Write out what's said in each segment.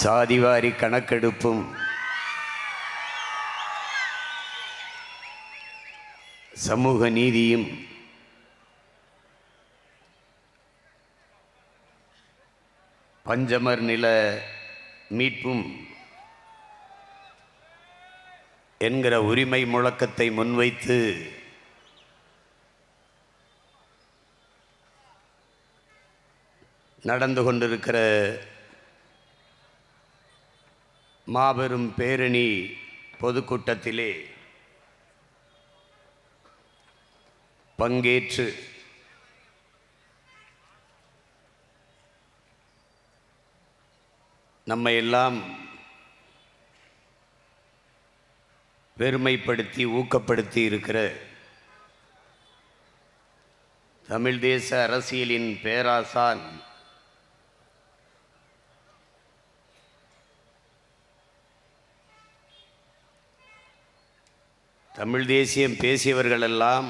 சாதிவாரி கணக்கெடுப்பும் சமூக நீதியும் பஞ்சமர் நில மீட்பும் என்கிற உரிமை முழக்கத்தை முன்வைத்து நடந்து கொண்டிருக்கிற மாபெரும் பேரணி பொதுக்கூட்டத்திலே பங்கேற்று நம்மை எல்லாம் பெருமைப்படுத்தி ஊக்கப்படுத்தி இருக்கிற தமிழ் தேச அரசியலின் பேராசான் தமிழ் தேசியம் பேசியவர்களெல்லாம்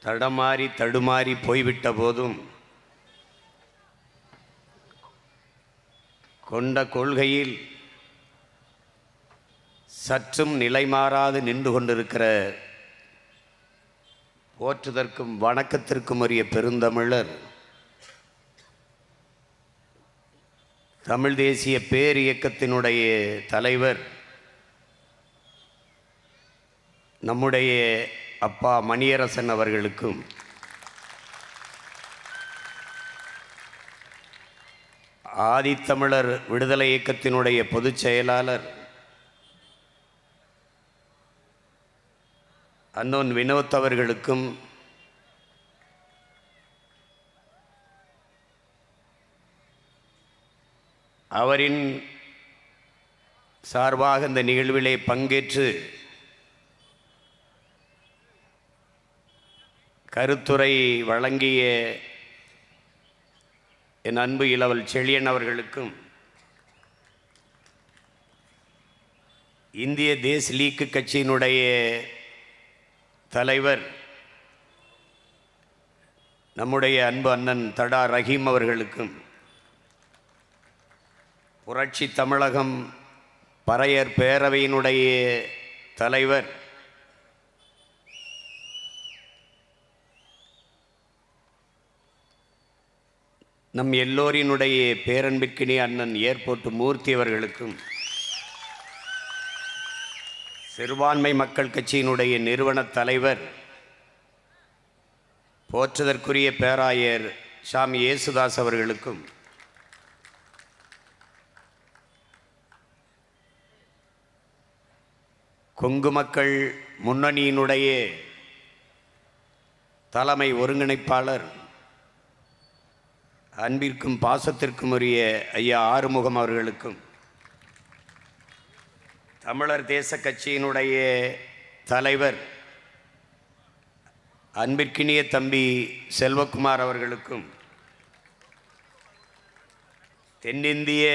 தடமாறி தடுமாறி போய்விட்ட போதும் கொண்ட கொள்கையில் சற்றும் நிலைமாறாது நின்று கொண்டிருக்கிற போற்றுதற்கும் வணக்கத்திற்கும் உரிய பெருந்தமிழர் தமிழ் தேசிய பேர் இயக்கத்தினுடைய தலைவர் நம்முடைய அப்பா மணியரசன் அவர்களுக்கும் ஆதித்தமிழர் விடுதலை இயக்கத்தினுடைய பொதுச் செயலாளர் அன்னோன் வினோத் அவர்களுக்கும் அவரின் சார்பாக இந்த நிகழ்விலே பங்கேற்று கருத்துரை வழங்கிய என் அன்பு இளவல் செழியன் அவர்களுக்கும் இந்திய தேஸ் லீக் கட்சியினுடைய தலைவர் நம்முடைய அன்பு அண்ணன் தடா ரஹீம் அவர்களுக்கும் புரட்சி தமிழகம் பறையர் பேரவையினுடைய தலைவர் நம் எல்லோரினுடைய பேரன்பிற்கினிய அண்ணன் ஏர்போர்ட் மூர்த்தி அவர்களுக்கும் சிறுபான்மை மக்கள் கட்சியினுடைய நிறுவன தலைவர் போற்றுதற்குரிய பேராயர் சாமி இயேசுதாஸ் அவர்களுக்கும் கொங்கு மக்கள் முன்னணியினுடைய தலைமை ஒருங்கிணைப்பாளர் அன்பிற்கும் பாசத்திற்கும் உரிய ஐயா ஆறுமுகம் அவர்களுக்கும் தமிழர் தேச கட்சியினுடைய தலைவர் அன்பிற்கினிய தம்பி செல்வகுமார் அவர்களுக்கும் தென்னிந்திய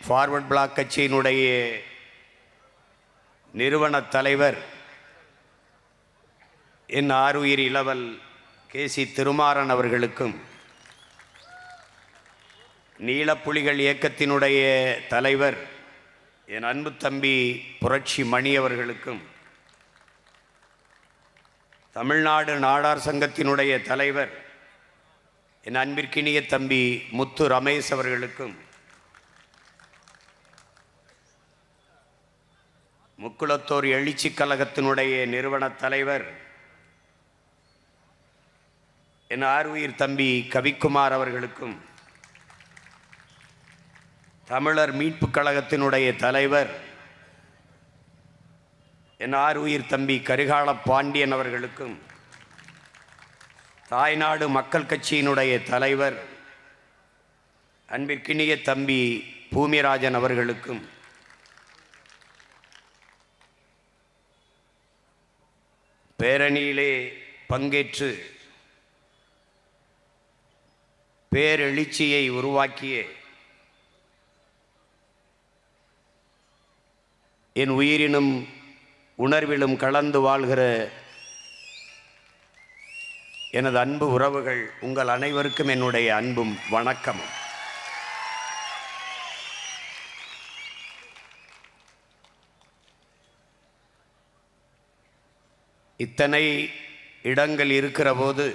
ஃபார்வர்ட் பிளாக் கட்சியினுடைய நிறுவன தலைவர் என் ஆருயிர் இளவல் கேசி திருமாறன் அவர்களுக்கும் நீலப்புலிகள் இயக்கத்தினுடைய தலைவர் என் அன்பு தம்பி புரட்சி மணி அவர்களுக்கும் தமிழ்நாடு நாடார் சங்கத்தினுடைய தலைவர் என் அன்பிற்கினிய தம்பி முத்து ரமேஷ் அவர்களுக்கும் முக்குளத்தோர் எழுச்சி கழகத்தினுடைய நிறுவன தலைவர் என் ஆருயிர் தம்பி கவிக்குமார் அவர்களுக்கும் தமிழர் மீட்பு கழகத்தினுடைய தலைவர் என் ஆருயிர் தம்பி கரிகால பாண்டியன் அவர்களுக்கும் தாய்நாடு மக்கள் கட்சியினுடைய தலைவர் அன்பிற்கினிய தம்பி பூமிராஜன் அவர்களுக்கும் பேரணியிலே பங்கேற்று பேரெழுச்சியை உருவாக்கிய என் உயிரினும் உணர்விலும் கலந்து வாழ்கிற எனது அன்பு உறவுகள், உங்கள் அனைவருக்கும் என்னுடைய அன்பும் வணக்கமும். இத்தனை இடங்கள் இருக்கிற போது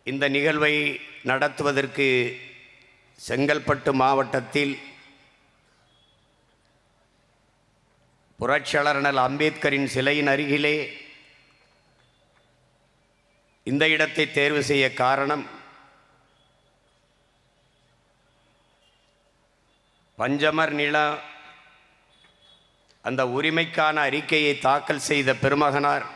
இந்த நிகழ்வை நடத்துவதற்கு செங்கல்பட்டு மாவட்டத்தில் புரட்சியாளர் அண்ணல் அம்பேத்கரின் சிலையின் அருகிலே இந்த இடத்தை தேர்வு செய்ய காரணம், பஞ்சமர் நில அந்த உரிமைக்கான அறிக்கையை தாக்கல் செய்த பெருமகனார்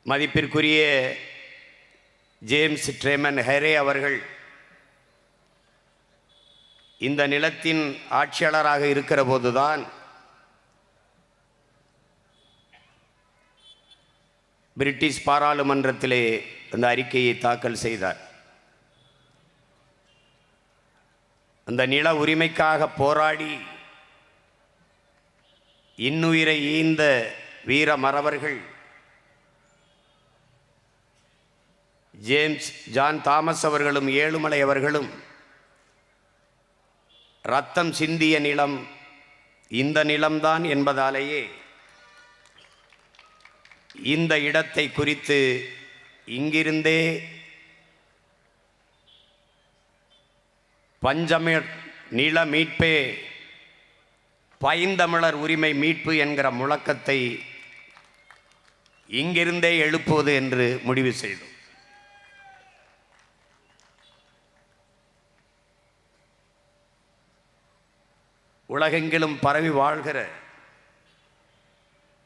மதிப்பிற்குரிய ஜேம்ஸ் ட்ரேமன் ஹெரே அவர்கள் இந்த நிலத்தின் ஆட்சியாளராக இருக்கிற போதுதான் பிரிட்டிஷ் பாராளுமன்றத்திலே அந்த அறிக்கையை தாக்கல் செய்தார். அந்த நில உரிமைக்காக போராடி இன்னுயிரை ஈந்த வீர மறவர்கள் ஜேம்ஸ் ஜான் தாமஸ் அவர்களும் ஏழுமலை அவர்களும் இரத்தம் சிந்திய நிலம் இந்த நிலம்தான் என்பதாலேயே இந்த இடத்தை குறித்து இங்கிருந்தே பஞ்சமர் நில மீட்பே பைந்தமிழர் உரிமை மீட்பு என்கிற முழக்கத்தை இங்கிருந்தே எழுப்புவது என்று முடிவு செய்தோம். உலகெங்கிலும் பரவி வாழ்கிற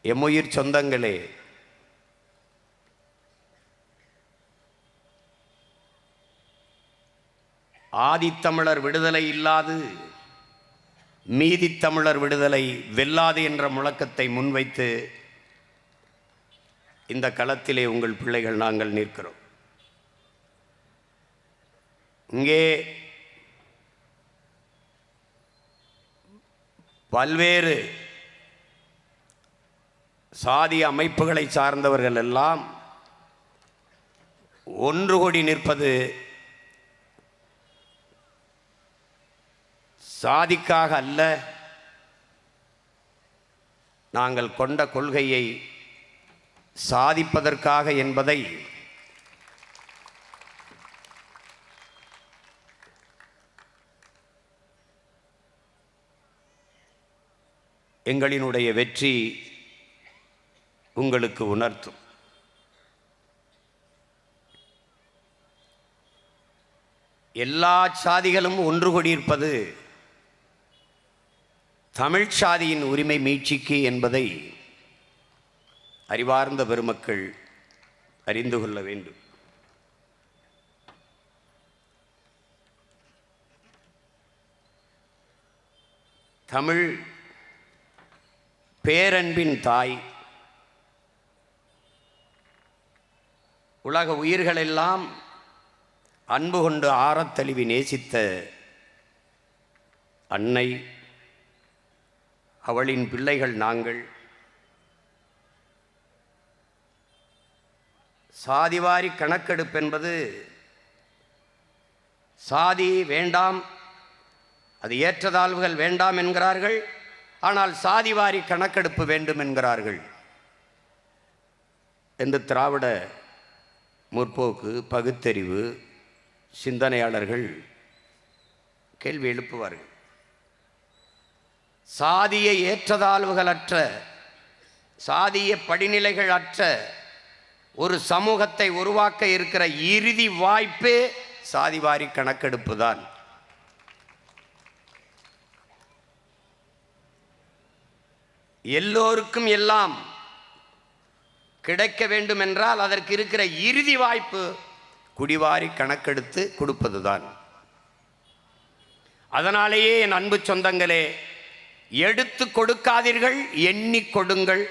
எம்முயிர் சொந்தங்களே, ஆதித்தமிழர் விடுதலை இல்லாது மீதித்தமிழர் விடுதலை வெல்லாது என்ற முழக்கத்தை முன்வைத்து இந்த களத்திலே உங்கள் பிள்ளைகள் நாங்கள் நிற்கிறோம். இங்கே பல்வேறு சாதி அமைப்புகளை சார்ந்தவர்கள் எல்லாம் ஒன்று கூடி நிற்பது சாதிக்காக அல்ல, நாங்கள் கொண்ட கொள்கையை சாதிப்பதற்காக என்பதை எங்களினுடைய வெற்றி உங்களுக்கு உணர்த்தும். எல்லா சாதிகளும் ஒன்று கூடியிருப்பது தமிழ் சாதியின் உரிமை மீட்சிக்கு என்பதை அறிவார்ந்த பெருமக்கள் அறிந்து கொள்ள வேண்டும். தமிழ் பேரன்பின் தாய், உலக உயிர்களெல்லாம் அன்பு கொண்டு ஆரத்தழுவி நேசித்த அன்னை, அவளின் பிள்ளைகள் நாங்கள். சாதிவாரி கணக்கெடுப்பு என்பது சாதி வேண்டாம், அது ஏற்றத்தாழ்வுகள் வேண்டாம் என்கிறார்கள். ஆனால் சாதிவாரி கணக்கெடுப்பு வேண்டும் என்கிறார்கள் என்று திராவிட முற்போக்கு பகுத்தறிவு சிந்தனையாளர்கள் கேள்வி எழுப்புவார்கள். சாதிய ஏற்றத்தாழ்வுகளற்ற, சாதிய படிநிலைகள் அற்ற ஒரு சமூகத்தை உருவாக்க இருக்கிற இறுதி வாய்ப்பே சாதிவாரி கணக்கெடுப்பு தான். எல்லோருக்கும் எல்லாம் கிடைக்க வேண்டும் என்றால் அதற்கு இருக்கிற இறுதி வாய்ப்பு குடிவாரி கணக்கெடுத்து கொடுப்பதுதான். அதனாலேயே என் அன்பு சொந்தங்களே, எடுத்து கொடுக்காதீர்கள், எண்ணி கொடுங்கள்.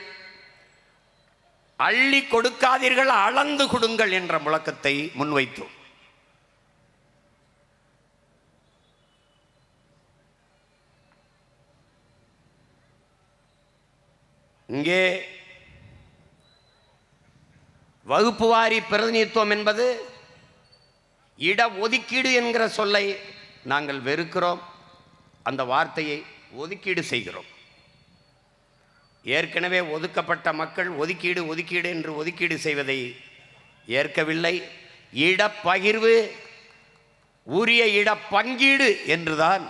அள்ளி கொடுக்காதீர்கள், அளந்து கொடுங்கள் என்ற முழக்கத்தை முன்வைத்தோம். இங்கே வகுப்புவாரி பிரதிநிதித்துவம் என்பது இட ஒதுக்கீடு என்கிற சொல்லை நாங்கள் வெறுக்கிறோம், அந்த வார்த்தையை ஒதுக்கீடு செய்கிறோம். ஏற்கனவே ஒதுக்கப்பட்ட மக்கள் ஒதுக்கீடு ஒதுக்கீடு என்று ஒதுக்கீடு செய்வதை ஏற்கவில்லை. இடப்பகிர்வு, உரிய இடப்பங்கீடு என்றுதான்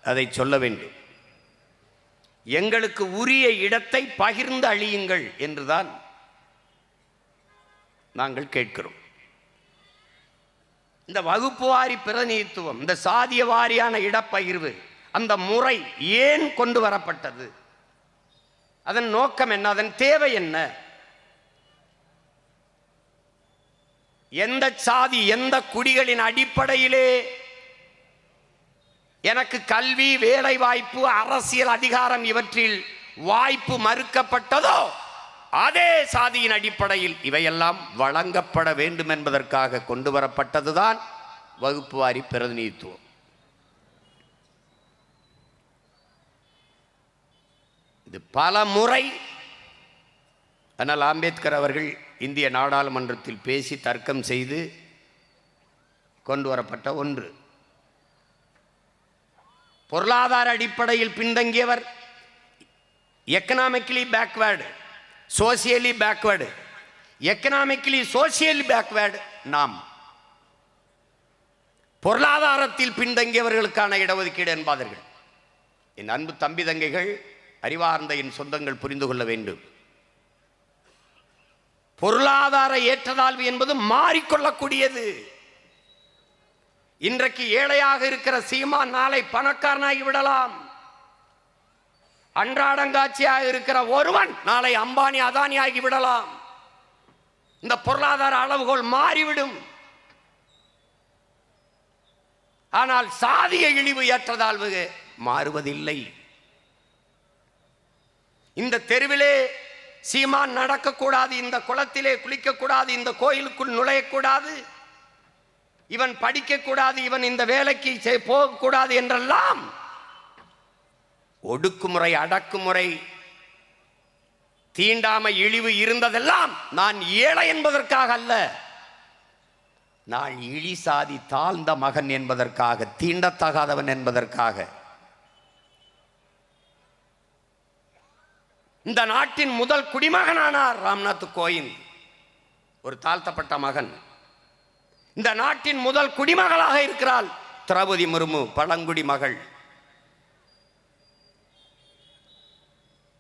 அதை சொல்ல வேண்டும். எங்களுக்கு உரிய இடத்தை பகிர்ந்து அழியுங்கள் என்றுதான் நாங்கள் கேட்கிறோம். இந்த வகுப்பு வாரி பிரதிநிதித்துவம், இந்த சாதிய வாரியான இடப்பகிர்வு, அந்த முறை ஏன் கொண்டு வரப்பட்டது? அதன் நோக்கம் என்ன? அதன் தேவை என்ன? எந்த சாதி எந்த குடிகளின் அடிப்படையிலே எனக்கு கல்வி, வேலை வாய்ப்பு, அரசியல் அதிகாரம் இவற்றில் வாய்ப்பு மறுக்கப்பட்டதோ அதே சாதியின் அடிப்படையில் இவையெல்லாம் வழங்கப்பட வேண்டும் என்பதற்காக கொண்டு வரப்பட்டதுதான் வகுப்பு வாரி பிரதிநிதித்துவம். இது பல முறை அண்ணல் அம்பேத்கர் அவர்கள் இந்திய நாடாளுமன்றத்தில் பேசி தர்க்கம் செய்து கொண்டு வரப்பட்ட ஒன்று. பொருளாதார அடிப்படையில் பின்தங்கியவர், economically backward, socially backward, economically socially backward நாம். பொருளாதாரத்தில் பின்தங்கியவர்களுக்கான இடஒதுக்கீடு என்பார்கள். என் அன்பு தம்பி தங்கைகள், அறிவார்ந்த என் சொந்தங்கள் புரிந்து கொள்ள வேண்டும். பொருளாதார ஏற்றத்தாழ்வு என்பது மாறிக்கொள்ளக்கூடியது. இன்றைக்கு ஏழையாக இருக்கிற சீமான் நாளை பணக்காரனாகி விடலாம். அன்றாடங்காட்சியாக இருக்கிற ஒருவன் நாளை அம்பானி அதானி ஆகி விடலாம். இந்த பொருளாதார அளவுகோல் மாறிவிடும். ஆனால் சாதிய இழிவு ஏற்றத்தாழ்வு மாறுவதில்லை. இந்த தெருவிலே சீமான் நடக்கக்கூடாது, இந்த குளத்திலே குளிக்கக்கூடாது, இந்த கோயிலுக்குள் நுழையக்கூடாது, இவன் படிக்கக்கூடாது, இவன் இந்த வேலைக்கு போகக்கூடாது என்றெல்லாம் ஒடுக்குமுறை, அடக்குமுறை, தீண்டாமை, இழிவு இருந்ததெல்லாம் நான் ஏழை என்பதற்காக அல்ல, நான் இழி சாதி தாழ்ந்த மகன் என்பதற்காக, தீண்டத்தகாதவன் என்பதற்காக. இந்த நாட்டின் முதல் குடிமகனானார் ராம்நாத் கோவிந்த், ஒரு தாழ்த்தப்பட்ட மகன். இந்த நாட்டின் முதல் குடிமகளாக இருக்கிறாள் திரௌபதி முர்மு, பழங்குடி மகள்.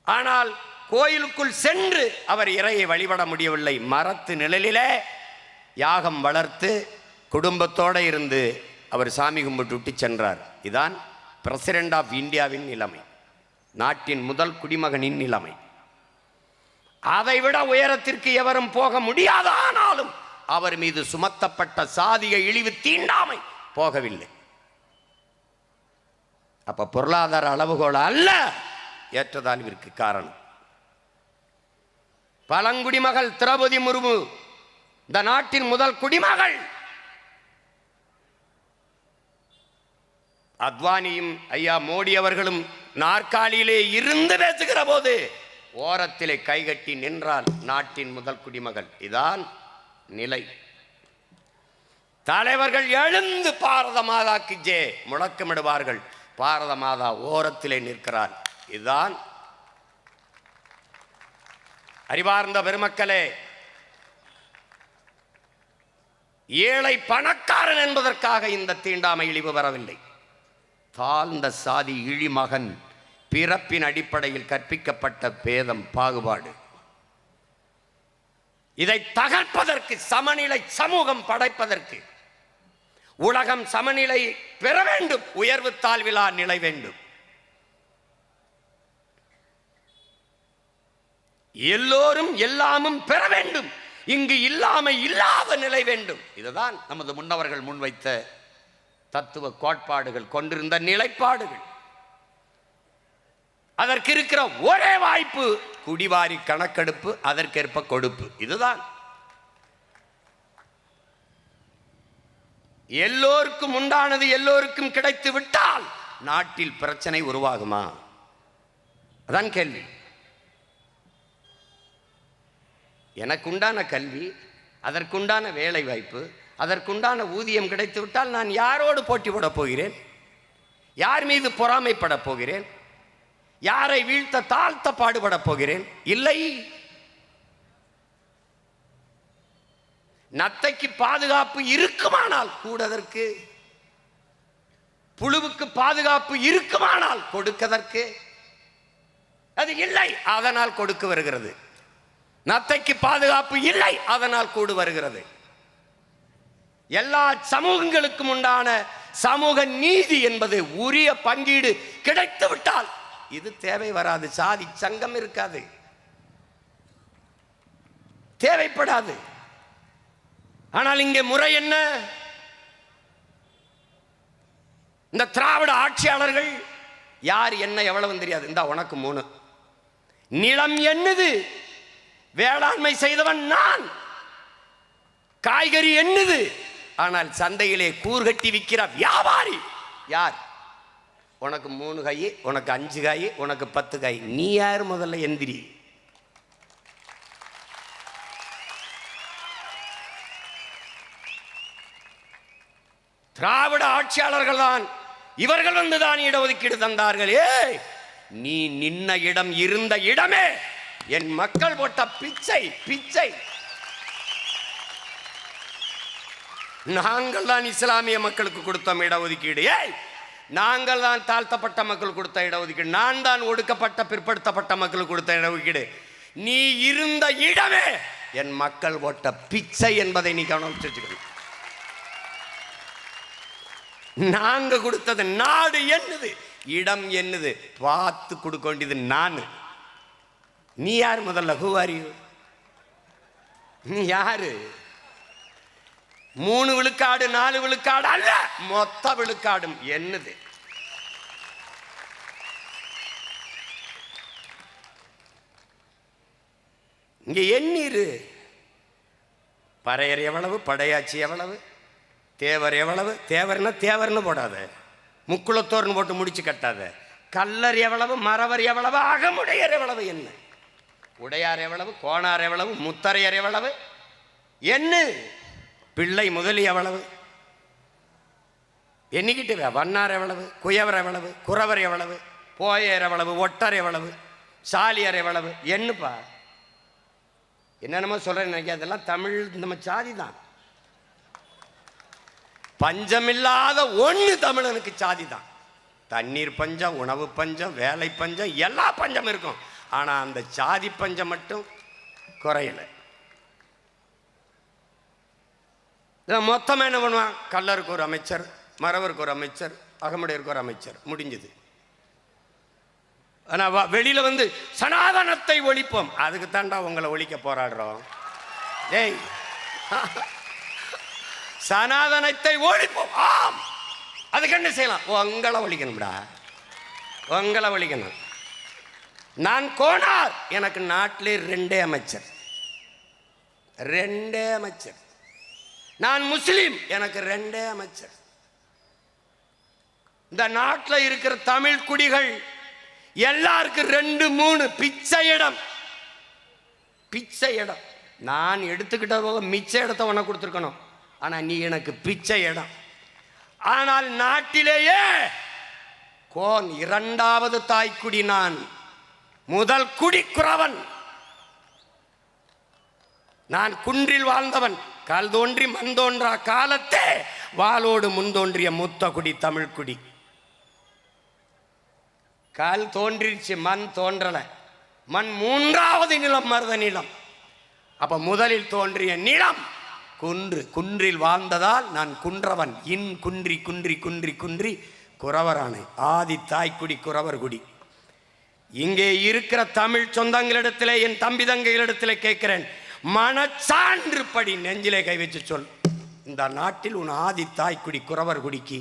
ஆனால் கோயிலுக்குள் சென்று அவர் இறையை வழிபட முடியவில்லை. மரத்து நிழலிலே யாகம் வளர்த்து குடும்பத்தோடு இருந்து அவர் சாமி கும்பிட்டு விட்டு சென்றார். இதான் பிரசிடென்ட் ஆஃப் இந்தியாவின் நிலைமை, நாட்டின் முதல் குடிமகனின் நிலைமை. அதைவிட உயரத்திற்கு எவரும் போக முடியாது. ஆனாலும் அவர் மீது சுமத்தப்பட்ட சாதிய இழிவு, தீண்டாமை போகவில்லை. அப்ப பொருளாதார அளவுகோல் அல்ல ஏற்றத்தாழ்விற்கு காரணம். பழங்குடி மகள் திரௌபதி முர்மு இந்த நாட்டின் முதல் குடிமகள். அத்வானியும் ஐயா மோடி அவர்களும் நாற்காலியிலே இருந்து பேசுகிற போது ஓரத்திலே கைகட்டி நின்றால் நாட்டின் முதல் குடிமகள். இதான் நிலை. தலைவர்கள் எழுந்து பாரத மாதாக்கு ஜே முழக்கமிடுவார்கள். பாரத மாதா ஓரத்திலே நிற்கிறார். இதுதான். அறிவார்ந்த பெருமக்களே, ஏழை பணக்காரன் என்பதற்காக இந்த தீண்டாமை இழிவு வரவில்லை. தாழ்ந்த சாதி இழிமகன் பிறப்பின் அடிப்படையில் கற்பிக்கப்பட்ட பேதம், பாகுபாடு, இதை தகர்ப்பதற்கு, சமநிலை சமூகம் படைப்பதற்கு, உலகம் சமநிலை பெற வேண்டும், உயர்வு தாழ்விலா நிலை வேண்டும், எல்லோரும் எல்லாமும் பெற வேண்டும், இங்கு இல்லாமை இல்லாத நிலை வேண்டும். இதுதான் நமது முன்னவர்கள் முன்வைத்த தத்துவ கோட்பாடுகள், கொண்டிருந்த நிலைப்பாடுகள். அதற்கு இருக்கிற ஒரே வாய்ப்பு குடிவாரி கணக்கெடுப்பு, அதற்கேற்ப கொடுப்பு. இதுதான். எல்லோருக்கும் உண்டானது எல்லோருக்கும் கிடைத்து விட்டால் நாட்டில் பிரச்சனை உருவாகுமா? அதான் கேள்வி. எனக்குண்டான கல்வி, அதற்குண்டான வேலை வாய்ப்பு, அதற்குண்டான ஊதியம் கிடைத்து விட்டால் நான் யாரோடு போட்டி போட போகிறேன்? யார் மீது பொறாமைப்பட போகிறேன்? யாரை வீழ்த்த தாழ்த்த பாடுபட போகிறேன்? இல்லை. நத்தைக்கு பாதுகாப்பு இருக்குமானால் கூடதற்கு, புழுவுக்கு பாதுகாப்பு இருக்குமானால் கொடுக்கதற்கு, அது இல்லை, அதனால் கொடுக்க வருகிறது. நத்தைக்கு பாதுகாப்பு இல்லை, அதனால் கூடு வருகிறது. எல்லா சமூகங்களுக்கும் உண்டான சமூக நீதி என்பது உரிய பங்கீடு கிடைத்து விட்டால் இது தேவை வராது. சாதி சங்கம் இருக்காது, தேவைப்படாது. ஆனால் இங்கே முறை என்ன? இந்த திராவிட ஆட்சியாளர்கள் யார் என்ன எவ்வளவு தெரியாது. இந்த உனக்கு 3 நிலம் என்னது, வேளாண்மை செய்தவன் நான், காய்கறி என்னது, ஆனால் சந்தையிலே கூர்கட்டி விற்கிற வியாபாரி யார்? உனக்கு 3 காய், உனக்கு 5 காய், உனக்கு 10 காய். நீ யார்? முதல்ல எந்திரி. திராவிட ஆட்சியாளர்கள் தான், இவர்கள் வந்துதான் இடஒதுக்கீடு தந்தார்கள். நீ நின்ன இடம் இருந்த இடமே என் மக்கள் போட்ட பிச்சை பிச்சை. நாங்கள் தான் இஸ்லாமிய மக்களுக்கு கொடுத்தோம் இடஒதுக்கீடு. நாங்கள் தான் தாழ்த்தப்பட்ட மக்கள் கொடுத்த இடஒதுக்கீடு. நான் தான் ஒடுக்கப்பட்ட பிற்படுத்தப்பட்ட மக்களுக்கு கொடுத்த இடஒதுக்கீடு. நீ இருந்த இடமே என் மக்கள் போட்ட பிச்சை என்பதை நீ கவனம் வச்சுக்கணும். நாங்க கொடுத்தது நாடு என்னது, இடம் என்னது பார்த்து கொடுக்க வேண்டியது நான். நீ யார் முதல்ல? Who are you? நீ யாரு? 3 விழுக்காடு 4 விழுக்காடு அல்ல, மொத்த விழுக்காடும் என்னது? இங்க எண்ணீரு. பறையர் எவ்வளவு, படையாச்சி எவ்வளவு, தேவர் எவ்வளவு. தேவர்னா தேவர்னு போடாத, முக்குளத்தோர்னு போட்டு முடிச்சு கட்டாத. கல்லர் எவ்வளவு, மறவர் எவ்வளவு, அகமுடையர் எவ்வளவு, என்ன உடையார் எவ்வளவு, கோணார் எவ்வளவு, முத்தரையர் எவ்வளவு, என்ன பிள்ளை முதலி எவ்வளவு எண்ணிக்கிட்டு. வண்ணார் எவ்வளவு, குயவர் எவ்வளவு, குறவர் எவ்வளவு, போயர் எவ்வளவு, ஒட்டர் எவ்வளவு, சாலியர் எவ்வளவு, என்னப்பா என்னென்னமோ சொல்றேன் நினைக்க. அதெல்லாம் தமிழ் நம்ம சாதி தான். பஞ்சமில்லாத ஒன்று தமிழனுக்கு சாதி தான். தண்ணீர் பஞ்சம், உணவு பஞ்சம், வேலை பஞ்சம், எல்லா பஞ்சம் இருக்கும். ஆனால் அந்த சாதி பஞ்சம் மட்டும் குறையலை. மொத்தமாக என்ன பண்ணுவான்? கல்லருக்கு ஒரு அமைச்சர், மறவருக்கு ஒரு அமைச்சர், அகமுடையருக்கு ஒரு அமைச்சர், முடிஞ்சது. ஆனால் வெளியில் வந்து சனாதனத்தை ஒழிப்போம், அதுக்கு தாண்டா உங்களை ஒழிக்க போராடுறோம். டேய், சனாதனத்தை ஒழிப்போம். ஆம், அதுக்கு என்ன செய்யலாம்? உங்களை ஒழிக்கணும்டா, உங்களை ஒழிக்கணும். நான் கோணார், எனக்கு நாட்டிலே 2 அமைச்சர், 2 அமைச்சர். நான் முஸ்லீம், எனக்கு 2 அமைச்சர். இந்த நாட்டில் இருக்கிற தமிழ் குடிகள் எல்லாருக்கும் 2 3 பிச்சை இடம், பிச்சை இடம். நான் எடுத்துக்கிட்ட போக மிச்ச இடத்த உனக்கு கொடுத்துருக்கணும். ஆனால் நீ எனக்கு பிச்சை இடம். ஆனால் நாட்டிலேயே கோன் 2வது தாய்க்குடி, நான் முதல் குடி குறவன். நான் குன்றில் வாழ்ந்தவன். கால் தோன்றி மண் தோன்றா காலத்தே வாளோடு முன் தோன்றிய மூத்த குடி தமிழ் குடி. கால் தோன்றிச்சு, மண் தோன்றல. மண் 3வது நிலம் மருத நிலம். அப்ப முதலில் தோன்றிய நிலம் குன்று. குன்றில் வாழ்ந்ததால் நான் குன்றவன். இன் குன்றி குன்றி குன்றி குன்றி குறவரானே. ஆதி தாய்க்குடி குறவர் குடி. இங்கே இருக்கிற தமிழ் சொந்தங்களிடத்திலே, என் தம்பி தங்கைகளிடத்திலே கேட்கிறேன், மனச்சான்று படி, நெஞ்சிலே கை வச்சு சொல். இந்த நாட்டில் உன் ஆதி தாய்க்குடி குறவர் குடிக்கு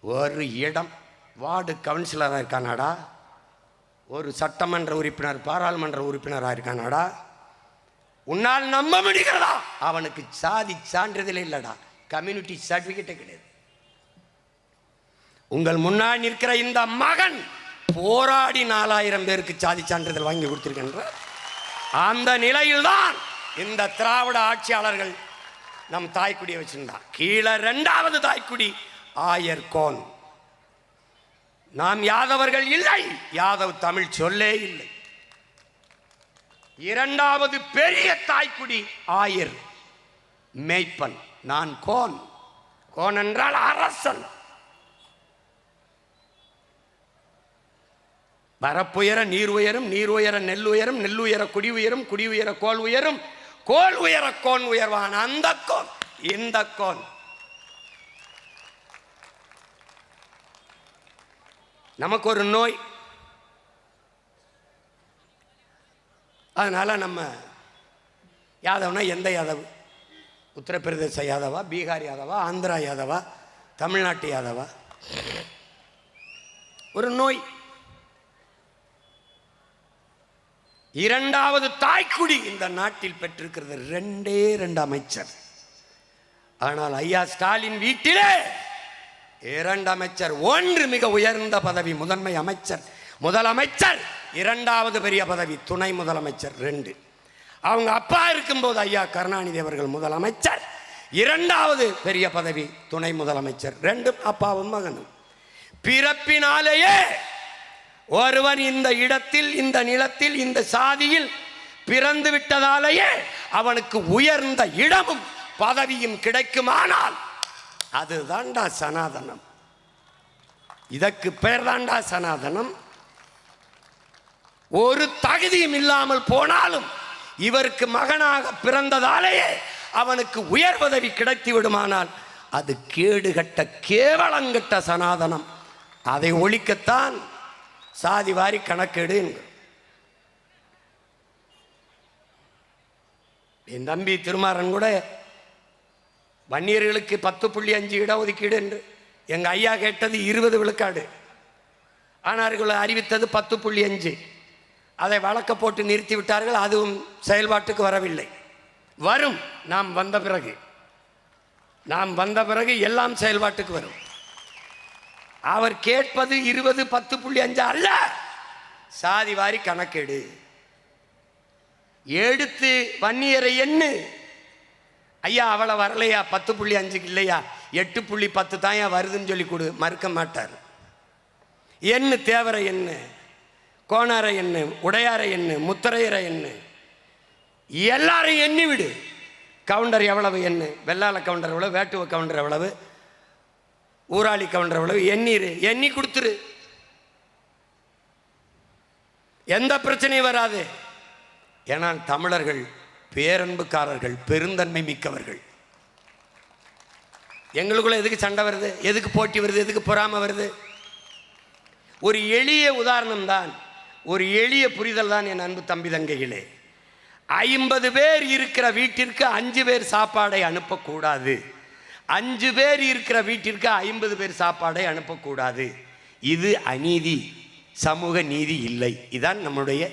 ஒரு இடம். வார்டு கவுன்சிலராக இருக்கானாடா, ஒரு சட்டமன்ற உறுப்பினர், பாராளுமன்ற உறுப்பினராக இருக்கானாடா. உன்னால் நம்ப முடிகிறதா? அவனுக்கு சாதி சான்றிதழ் இல்லடா, கம்யூனிட்டி சர்டிபிகேட்டே கிடையாது. உங்கள் முன்னாடி நிற்கிற இந்த மகன் போராடி 4000 பேருக்கு சாதி சான்றிதழ் வாங்கி கொடுத்திருக்கின்ற அந்த நிலையில்தான் இந்த திராவிட ஆட்சியாளர்கள் நம் தாய்க்குடியை வச்சிருந்தான். கீழே 2வது தாய்க்குடி ஆயர் கோன். நாம் யாதவர்கள் இல்லை, யாதவ் தமிழ் சொல்லே இல்லை. 2வது பெரிய தாய்க்குடி ஆயர் மேய்ப்பன். நான் கோன். கோன் என்றால் அரசன். பரப்புயர நீர் உயரும், நீர் உயர நெல் உயரும், நெல் உயர குடி உயரும், குடி உயர கோல் உயரும், கோல் உயர கோன் உயர்வான். அந்த கோன் இந்த கோன். நமக்கு ஒரு நோய், அதனால நம்ம யாதவ்னா எந்த யாதவ்? உத்தரப்பிரதேச யாதவா, பீகார் யாதவா, ஆந்திரா யாதவா, தமிழ்நாட்டு யாதவா? ஒரு நோய். 2வது தாய்க்குடி இந்த நாட்டில் பெற்றிருக்கிறது 2 அமைச்சர். ஆனால் ஐயா ஸ்டாலின் வீட்டிலே 2 அமைச்சர். 1 மிக உயர்ந்த பதவி, முதன்மை அமைச்சர், முதலமைச்சர். 2வது பெரிய பதவி துணை முதலமைச்சர் 2. அவங்க அப்பா இருக்கும்போது ஐயா கருணாநிதி அவர்கள் முதலமைச்சர். 2வது பெரிய பதவி துணை முதலமைச்சர். 2 அப்பாவும் மகனும். பிறப்பினாலேயே ஒருவன் இந்த இடத்தில், இந்த நிலத்தில், இந்த சாதியில் பிறந்து விட்டதாலேயே அவனுக்கு உயர்ந்த இடமும் பதவியும் கிடைக்குமானால் அதுதான்டா சனாதனம். இதற்கு பெயர் தான்டா சனாதனம். ஒரு தகுதியும் இல்லாமல் போனாலும் இவருக்கு மகனாக பிறந்ததாலேயே அவனுக்கு உயர் பதவி கிடைத்து விடுமானால் அது கேடுகட்ட கேவலங்கட்ட சனாதனம். அதை ஒழிக்கத்தான் சாதி வாரி கணக்கெடு. என் தம்பி திருமாறன் கூட வன்னியர்களுக்கு 10.5 இடஒதுக்கீடு என்று எங்க ஐயா கேட்டது 20 விழுக்காடு. ஆனார்கள் அறிவித்தது 10.5. அதை வழக்க போட்டு நிறுத்தி விட்டார்கள். அதுவும் செயல்பாட்டுக்கு வரவில்லை. வரும். நாம் வந்த பிறகு எல்லாம் செயல்பாட்டுக்கு வரும். அவர் கேட்பது 20 10.5 அல்ல, சாதி வாரி கணக்கெடு. எடுத்து வன்னியரை எண்ணு. ஐயா அவளை வரலையா, 10.5க்கு இல்லையா, 8.10 தான் வருதுன்னு சொல்லி கொடு. மறுக்க மாட்டார். எண்ணு, தேவரை எண்ணு, கோணாரை எண்ணு, உடையாரை எண்ணு, முத்தரையரை எண்ணு, எல்லாரும் எண்ணி விடு. கவுண்டர் எவ்வளவு எண்ணு, வெள்ளாள கவுண்டர் எவ்வளவு, வேட்டுவ கவுண்டர் எவ்வளவு, ஊராளி கவுண்டர் எவ்வளவு, எண்ணி கொடுத்துரு. எந்த பிரச்சனையும் வராது. ஏனால் தமிழர்கள் பேரன்புக்காரர்கள், பெருந்தன்மை மிக்கவர்கள். எங்களுக்குள்ள எதுக்கு சண்டை வருது, எதுக்கு போட்டி வருது, எதுக்கு பொறாமை வருது? ஒரு எளிய உதாரணம் தான், ஒரு எளிய புரிதல் தான் என் அன்பு தம்பி தங்கைகளே. 50 பேர் இருக்கிற வீட்டிற்கு 5 பேர் சாப்பாடை அனுப்பக்கூடாது. 5 பேர் இருக்கிற வீட்டிற்கு 50 பேர் சாப்பாடை அனுப்பக்கூடாது. இது அநீதி, சமூக நீதி இல்லை. இதான் நம்முடைய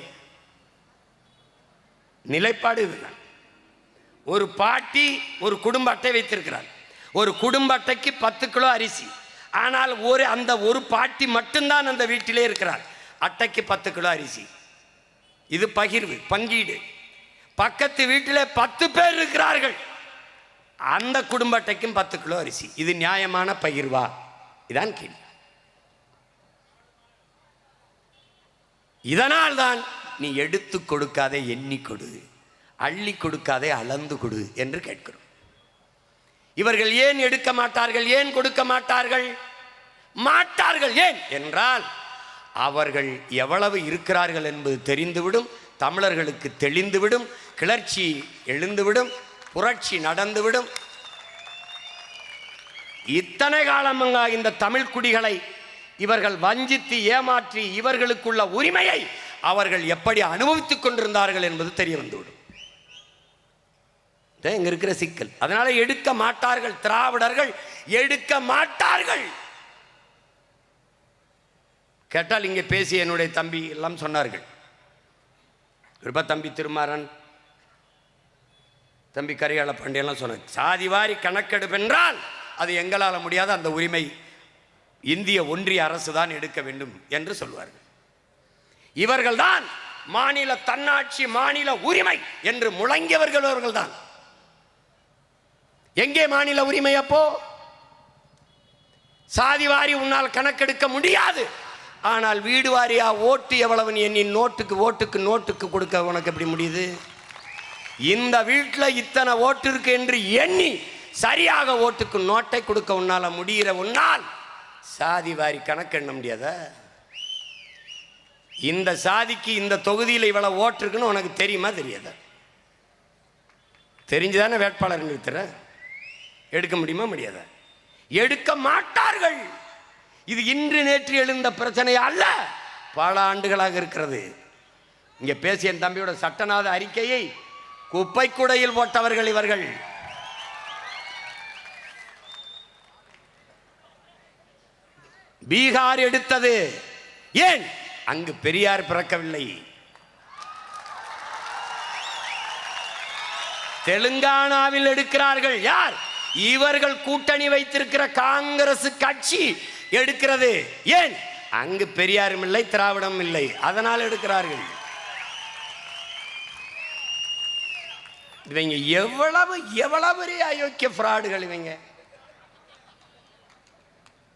நிலைப்பாடு. இதுதான். ஒரு பாட்டி ஒரு குடும்ப அட்டை வைத்திருக்கிறார். ஒரு குடும்ப அட்டைக்கு 10 கிலோ அரிசி. ஆனால் அந்த ஒரு பாட்டி மட்டும்தான் அந்த வீட்டிலே இருக்கிறார். அட்டைக்கு 10 கிலோ அரிசி. இது பகிர்வு, பங்கீடு. பக்கத்து வீட்டில் 10 பேர் இருக்கிறார்கள், அந்த குடும்ப அட்டைக்கும் 10 கிலோ அரிசி. இது நியாயமான பகிர்வா? இதான் கேள்வி. இதனால் தான் நீ எடுத்து கொடுக்காதே எண்ணி கொடு, அள்ளி கொடுக்காதே அளந்து கொடு என்று கேட்கிறோம். இவர்கள் ஏன் எடுக்க மாட்டார்கள், ஏன் கொடுக்க மாட்டார்கள்? ஏன் என்றால் அவர்கள் எவ்வளவு இருக்கிறார்கள் என்பது தெரிந்துவிடும், தமிழர்களுக்கு தெளிந்துவிடும், கிளர்ச்சி எழுந்துவிடும், புரட்சி நடந்துவிடும். இத்தனை காலமாக இந்த தமிழ் குடிகளை இவர்கள் வஞ்சித்து ஏமாற்றி இவர்களுக்குள்ள உரிமையை அவர்கள் எப்படி அனுபவித்துக் கொண்டிருந்தார்கள் என்பது தெரிய வந்துவிடும். இங்க இருக்கிற சிக்கல். அதனால எடுக்க மாட்டார்கள், திராவிடர்கள் எடுக்க மாட்டார்கள். கேட்டால் இங்கே பேசிய என்னுடைய தம்பி எல்லாம் சொன்னார்கள். தம்பி திருமாறன், தம்பி கரிகால பாண்டியெல்லாம் சொன்னார், சாதிவாரி கணக்கெடுப்பு என்றால் அது எங்களால் முடியாத, அந்த உரிமை இந்திய ஒன்றிய அரசு தான் எடுக்க வேண்டும் என்று சொல்வார்கள். இவர்கள்தான் மாநில தன்னாட்சி, மாநில உரிமை என்று முழங்கியவர்கள் அவர்கள்தான். எங்கே மாநில உரிமை? அப்போ சாதி வாரி உன்னால் கணக்கெடுக்க முடியாது. ஆனால் வீடு வாரியா ஓட்டு எவ்வளவு எண்ணி ஓட்டுக்கு கொடுக்க உனக்கு எப்படி முடியுது? இந்த வீட்டில் இத்தனை ஓட்டு இருக்கு என்று எண்ணி சரியாக ஓட்டுக்கு நோட்டை கொடுக்க உன்னால முடிகிற உன்னால் சாதி வாரி கணக்கு எண்ண முடியாத? இந்த சாதிக்கு இந்த தொகுதியில் இவ்வளவு ஓட்டு இருக்குன்னு உனக்கு தெரியுமா தெரியாத? தெரிஞ்சுதானே வேட்பாளர் நிறுத்துற? எடுக்க முடியுமா முடியாத? எடுக்க மாட்டார்கள். இது இன்று நேற்று எழுந்த பிரச்சனை அல்ல, பல ஆண்டுகளாக இருக்கிறது. இங்க பேசிய என் தம்பியோட சட்டநாத அறிக்கையை குப்பை கூடையில் போட்டவர்கள் இவர்கள். பீகார் எடுத்தது ஏன்? அங்கு பெரியார் பிறக்கவில்லை. தெலுங்கானாவில் எடுக்கிறார்கள் யார்? இவர்கள் கூட்டணி வைத்திருக்கிற காங்கிரஸ் கட்சி எடுக்கிறது ஏன்? அங்கு பெரியாரும் இல்லை, திராவிடம் இல்லை, அதனால் எடுக்கிறார்கள். இவங்க எவ்வளவு பெரிய அயோக்கிய ஃப்ராடுகள் இவங்க.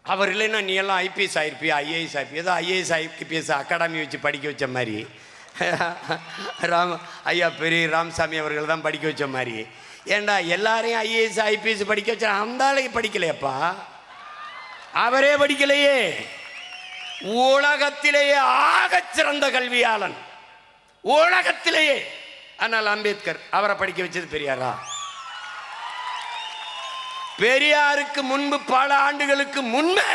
அவர் இல்லைன்னா நீ எல்லாம் ஐபிஎஸ் ஆயிருப்பியா, ஐஏஎஸ் ஆயிருப்பியா? ஏதோ ஐஏஎஸ் ஐபிஎஸ் அகாடமி வச்சு படிக்க வச்ச மாதிரி ஐயா பெரிய ராமசாமி அவர்கள் தான் படிக்க வச்ச மாதிரி. ஏண்டா எல்லாரையும் ஐஏஎஸ் ஐபிஎஸ் படிக்க வச்சா அந்த ஆளுக்கு படிக்கலையப்பா, அவரே படிக்கலையே. உலகத்திலேயே ஆகச் சிறந்த கல்வியாளன் உலகத்திலேயே. ஆனால் அம்பேத்கர் அவரை படிக்க வச்சது பெரியாரா? பெரியாருக்கு முன்பு பல ஆண்டுகளுக்கு முன்பே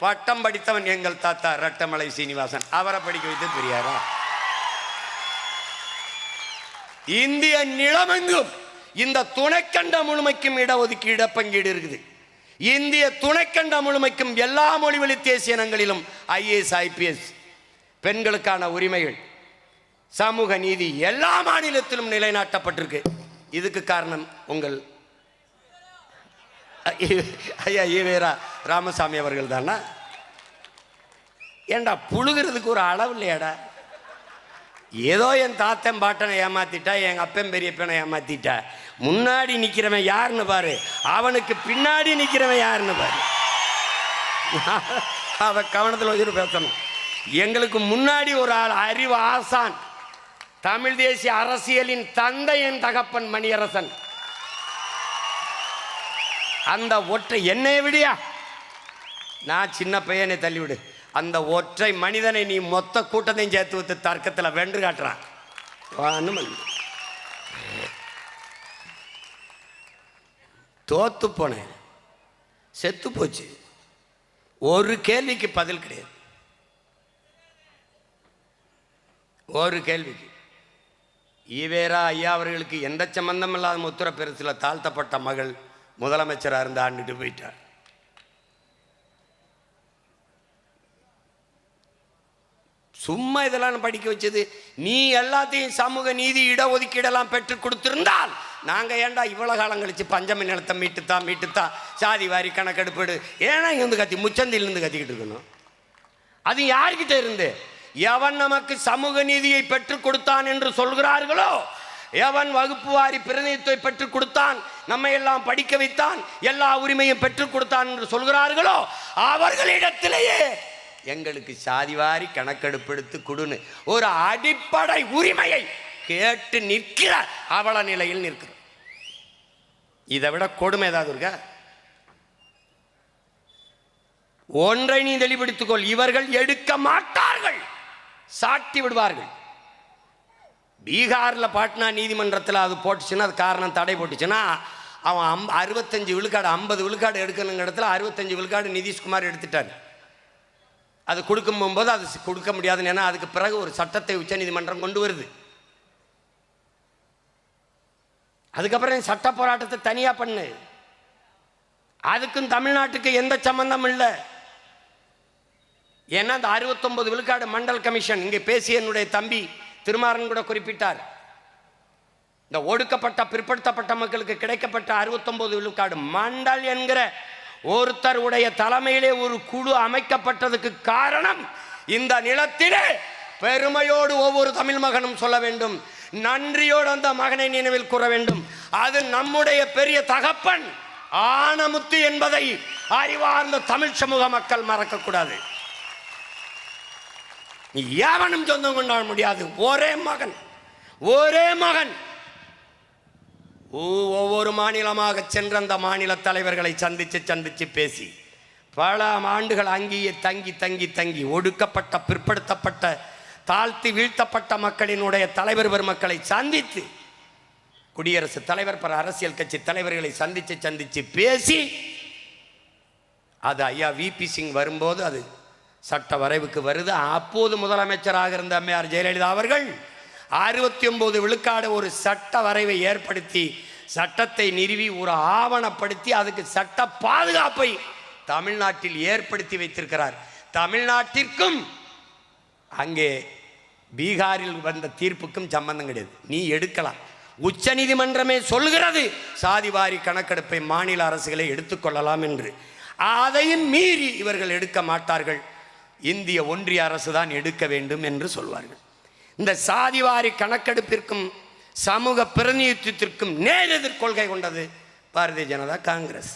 பட்டம் படித்தவன் எங்கள் தாத்தா ரட்டமலை சீனிவாசன், அவரை படிக்க வைத்தது பெரியாரா? இந்திய நிலமெங்கும் இந்த துணைக்கண்ட முழுமைக்கும் இடஒதுக்கீடு இடப்பங்கீடு இருக்குது. இந்திய துணைக்கண்ட முழுமைக்கும் எல்லா மொழிவழி தேசிய இனங்களிலும் ஐஏஎஸ் ஐபிஎஸ், பெண்களுக்கான உரிமைகள், சமூக நீதி எல்லா மாநிலத்திலும் நிலைநாட்டப்பட்டிருக்கு. இதுக்கு காரணம் உங்கள் ஐயா ஈவேரா ராமசாமி அவர்கள் தானா? ஏண்டா புழுகிறதுக்கு ஒரு அளவு இல்லையாடா? ஏதோ என் தாத்தன் பாட்டனை ஏமாத்திட்டா, எங்க அப்பன் பெரியப்பனை ஏமாத்திட்டா, முன்னாடி நிக்கிறவன் யாருன்னு பாரு, அவனுக்கு பின்னாடி நிக்கிறவன் யாருன்னு பாரு. அவ கவனத்தில் வச்சுட்டு பேசணும். எங்களுக்கு முன்னாடி ஒரு ஆள் அறிவு ஆசான், தமிழ் தேசிய அரசியலின் தந்தை என் தகப்பன் மணியரசன். அந்த ஒற்றை என்னை விடியா, நான் சின்ன பையனை தள்ளிவிடு, அந்த ஒற்றை மனிதனை நீ மொத்த கூட்டத்தையும் சேர்த்து வைத்து தர்க்கத்தில் வென்று காட்டுறான். தோத்து போனேன், செத்து போச்சு. ஒரு கேள்விக்கு பதில் கிடையாது. ஒரு கேள்விக்கு. ஈவேரா ஐயா அவர்களுக்கு எந்த சம்பந்தம் இல்லாத உத்தரப்பிரதேசத்தில் தாழ்த்தப்பட்ட மகள் முதலமைச்சராக இருந்து ஆண்டுட்டு போயிட்டார். சும்மா இதெல்லாம் படிக்க வச்சது. நீ எல்லாத்தையும் சமூக நீதி இடஒதுக்கீடெல்லாம் பெற்று கொடுத்திருந்தால் நாங்கள் ஏண்டா இவ்வளோ காலம் கழிச்சு பஞ்சமி நிலத்தை மீட்டுத்தான் சாதி வாரி கணக்கெடுப்பீடு ஏன்னா இருந்து கத்தி முச்சந்திலிருந்து கத்திக்கிட்டு இருக்கணும்? அது யார்கிட்ட இருந்து? எவன் நமக்கு சமூக நீதியை பெற்றுக் கொடுத்தான் என்று சொல்கிறார்களோ, எவன் வகுப்பு வாரி பிரதிநிதித்துவத்தை பெற்றுக் கொடுத்தான், நம்மை எல்லாம் படிக்க வைத்தான், எல்லா உரிமையும் பெற்றுக் கொடுத்தான் என்று சொல்கிறார்களோ அவர்களிடத்திலேயே எங்களுக்கு சாதிவாரி கணக்கெடுப்பெடுத்து கொடுன்னு ஒரு அடிப்படை உரிமையை கேட்டு நிற்கிற அவல நிலையில் நிற்கிறோம். இதை விட கொடுமை ஏதாவது இருக்கா? ஒன்றை நீ தெளிவுபடுத்திக்கொள், இவர்கள் எடுக்க மாட்டார்கள், சாட்டி விடுவார்கள். பீகாரில் பாட்னா நீதிமன்றத்தில் அது போட்டுச்சுன்னா, அது காரணம் தடை போட்டுச்சுன்னா, அவன் 65 விழுக்காடு 50 விழுக்காடு எடுக்கணுங்கிற இடத்துல 65 விழுக்காடு நிதிஷ்குமார் எடுத்துட்டார். அது கொடுக்கும் போகும்போது அது கொடுக்க முடியாதுன்னு, ஏன்னா அதுக்கு பிறகு ஒரு சட்டத்தை உச்ச நீதிமன்றம் கொண்டு வருது. அதுக்கப்புறம் சட்ட போராட்டத்தை தனியாக பண்ணு. அதுக்கும் தமிழ்நாட்டுக்கு எந்த சம்பந்தம் இல்லை. ஏன்னா அந்த 69 விழுக்காடு மண்டல் கமிஷன், இங்கே பேசிய என்னுடைய தம்பி திருமாறன் கூட குறிப்பிட்டார், இந்த ஒடுக்கப்பட்ட பிற்படுத்தப்பட்ட மக்களுக்கு கிடைக்கப்பட்ட 69 விழுக்காடு மண்டல் என்கிற ஒருத்தர் உடைய தலைமையிலே ஒரு குழு அமைக்கப்பட்டதுக்கு காரணம், இந்த நிலத்திலே பெருமையோடு ஒவ்வொரு தமிழ் மகனும் சொல்ல வேண்டும், நன்றியோடு அந்த மகனை நினைவில் கூற வேண்டும். அது நம்முடைய பெரிய தகப்பன் ஆனமுத்து என்பதை அறிவார்ந்த தமிழ் சமூக மக்கள் மறக்க கூடாது. எவனும் சொந்தம் கொண்டாட முடியாது. ஒரே மகன், ஒரே மகன். ஒவ்வொரு மாநிலமாக சென்ற அந்த மாநில தலைவர்களை சந்திச்சு பேசி பல ஆண்டுகள் அங்கேயே தங்கி தங்கி தங்கி ஒடுக்கப்பட்ட, பிற்படுத்தப்பட்ட, தாழ்த்தி வீழ்த்தப்பட்ட மக்களினுடைய தலைவர் பெருமக்களை சந்தித்து, குடியரசுத் தலைவர், பல அரசியல் கட்சி தலைவர்களை சந்திச்சு பேசி, அது ஐயா விபி சிங் வரும்போது அது சட்ட வரைவுக்கு வருது. அப்போது முதலமைச்சராக இருந்த அம்மையார் ஜெயலலிதா அவர்கள் 69 விழுக்காடு ஒரு சட்ட வரைவை ஏற்படுத்தி, சட்டத்தை நிறுவி, ஒரு ஆவணப்படுத்தி, அதுக்கு சட்ட பாதுகாப்பை தமிழ்நாட்டில் ஏற்படுத்தி வைத்திருக்கிறார். தமிழ்நாட்டிற்கும் அங்கே பீகாரில் வந்த தீர்ப்புக்கும் சம்பந்தம் கிடையாது. நீ எடுக்கலாம். உச்ச நீதிமன்றமே சொல்கிறது சாதிவாரி கணக்கெடுப்பை மாநில அரசுகளை எடுத்துக்கொள்ளலாம் என்று. அதையும் மீறி இவர்கள் எடுக்க மாட்டார்கள். இந்திய ஒன்றிய அரசு தான் எடுக்க வேண்டும் என்று சொல்வார்கள். இந்த சாதிவாரி கணக்கெடுப்பிற்கும் சமூக பிரதிநிதித்துவத்திற்கும் நேரெதிர் கொள்கை கொண்டது பாரதிய ஜனதா காங்கிரஸ்.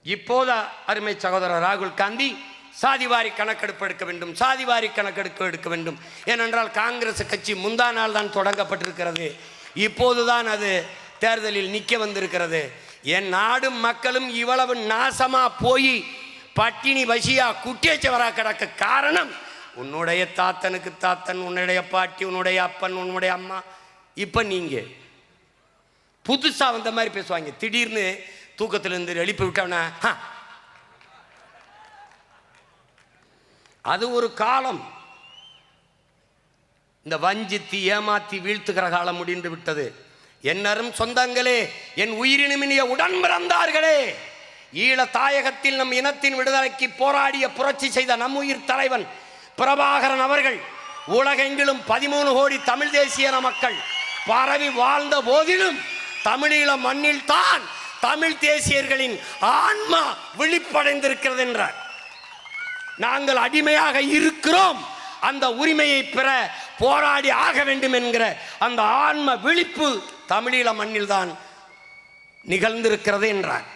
இப்போது அருமை சகோதரர் ராகுல் காந்தி சாதிவாரி கணக்கெடுப்பு எடுக்க வேண்டும், சாதிவாரி கணக்கெடுப்பு எடுக்க வேண்டும். ஏனென்றால் காங்கிரஸ் கட்சி முந்தா நாள் தான் தொடங்கப்பட்டிருக்கிறது. இப்போதுதான் அது தேர்தலில் நிற்க வந்திருக்கிறது. என் நாடும் மக்களும் இவ்வளவு நாசமா போய் பட்டினி பசியா குட்டியச்சவரா கிடக்க காரணம் உன்னுடைய தாத்தனுக்கு தாத்தன், உன்னுடைய பாட்டி, உன்னுடைய அப்பன், உன்னுடைய அம்மா. இப்போ நீங்கள் புதுசாக வந்த மாதிரி பேசுவாங்க. திடீர்னு தூக்கத்திலிருந்து எழுப்பி விட்டவன அது ஒரு காலம். இந்த வஞ்சித்து ஏமாத்தி வீழ்த்துகிற காலம் முடிந்து விட்டது. என்னரும் சொந்தங்களே, என் உயிரினுமினிய உடன் பிறந்தார்களே, ஈழ தாயகத்தில் நம் இனத்தின் விடுதலைக்கு போராடிய புரட்சி செய்த நம் உயிர் தலைவன் பிரபாகரன் அவர்கள் உலகெங்கிலும் 13 கோடி தமிழ் தேசிய மக்கள் பரவி வாழ்ந்த போதிலும் தமிழீழ மண்ணில் தான் தமிழ் தேசியர்களின் ஆன்மா விழிப்படைந்திருக்கிறது என்றார். நாங்கள் அடிமையாக இருக்கிறோம், அந்த உரிமையை பெற போராடி ஆக வேண்டும் என்கிற அந்த ஆன்ம விழிப்பு தமிழீழ மண்ணில் தான் நிகழ்ந்திருக்கிறது என்றார்.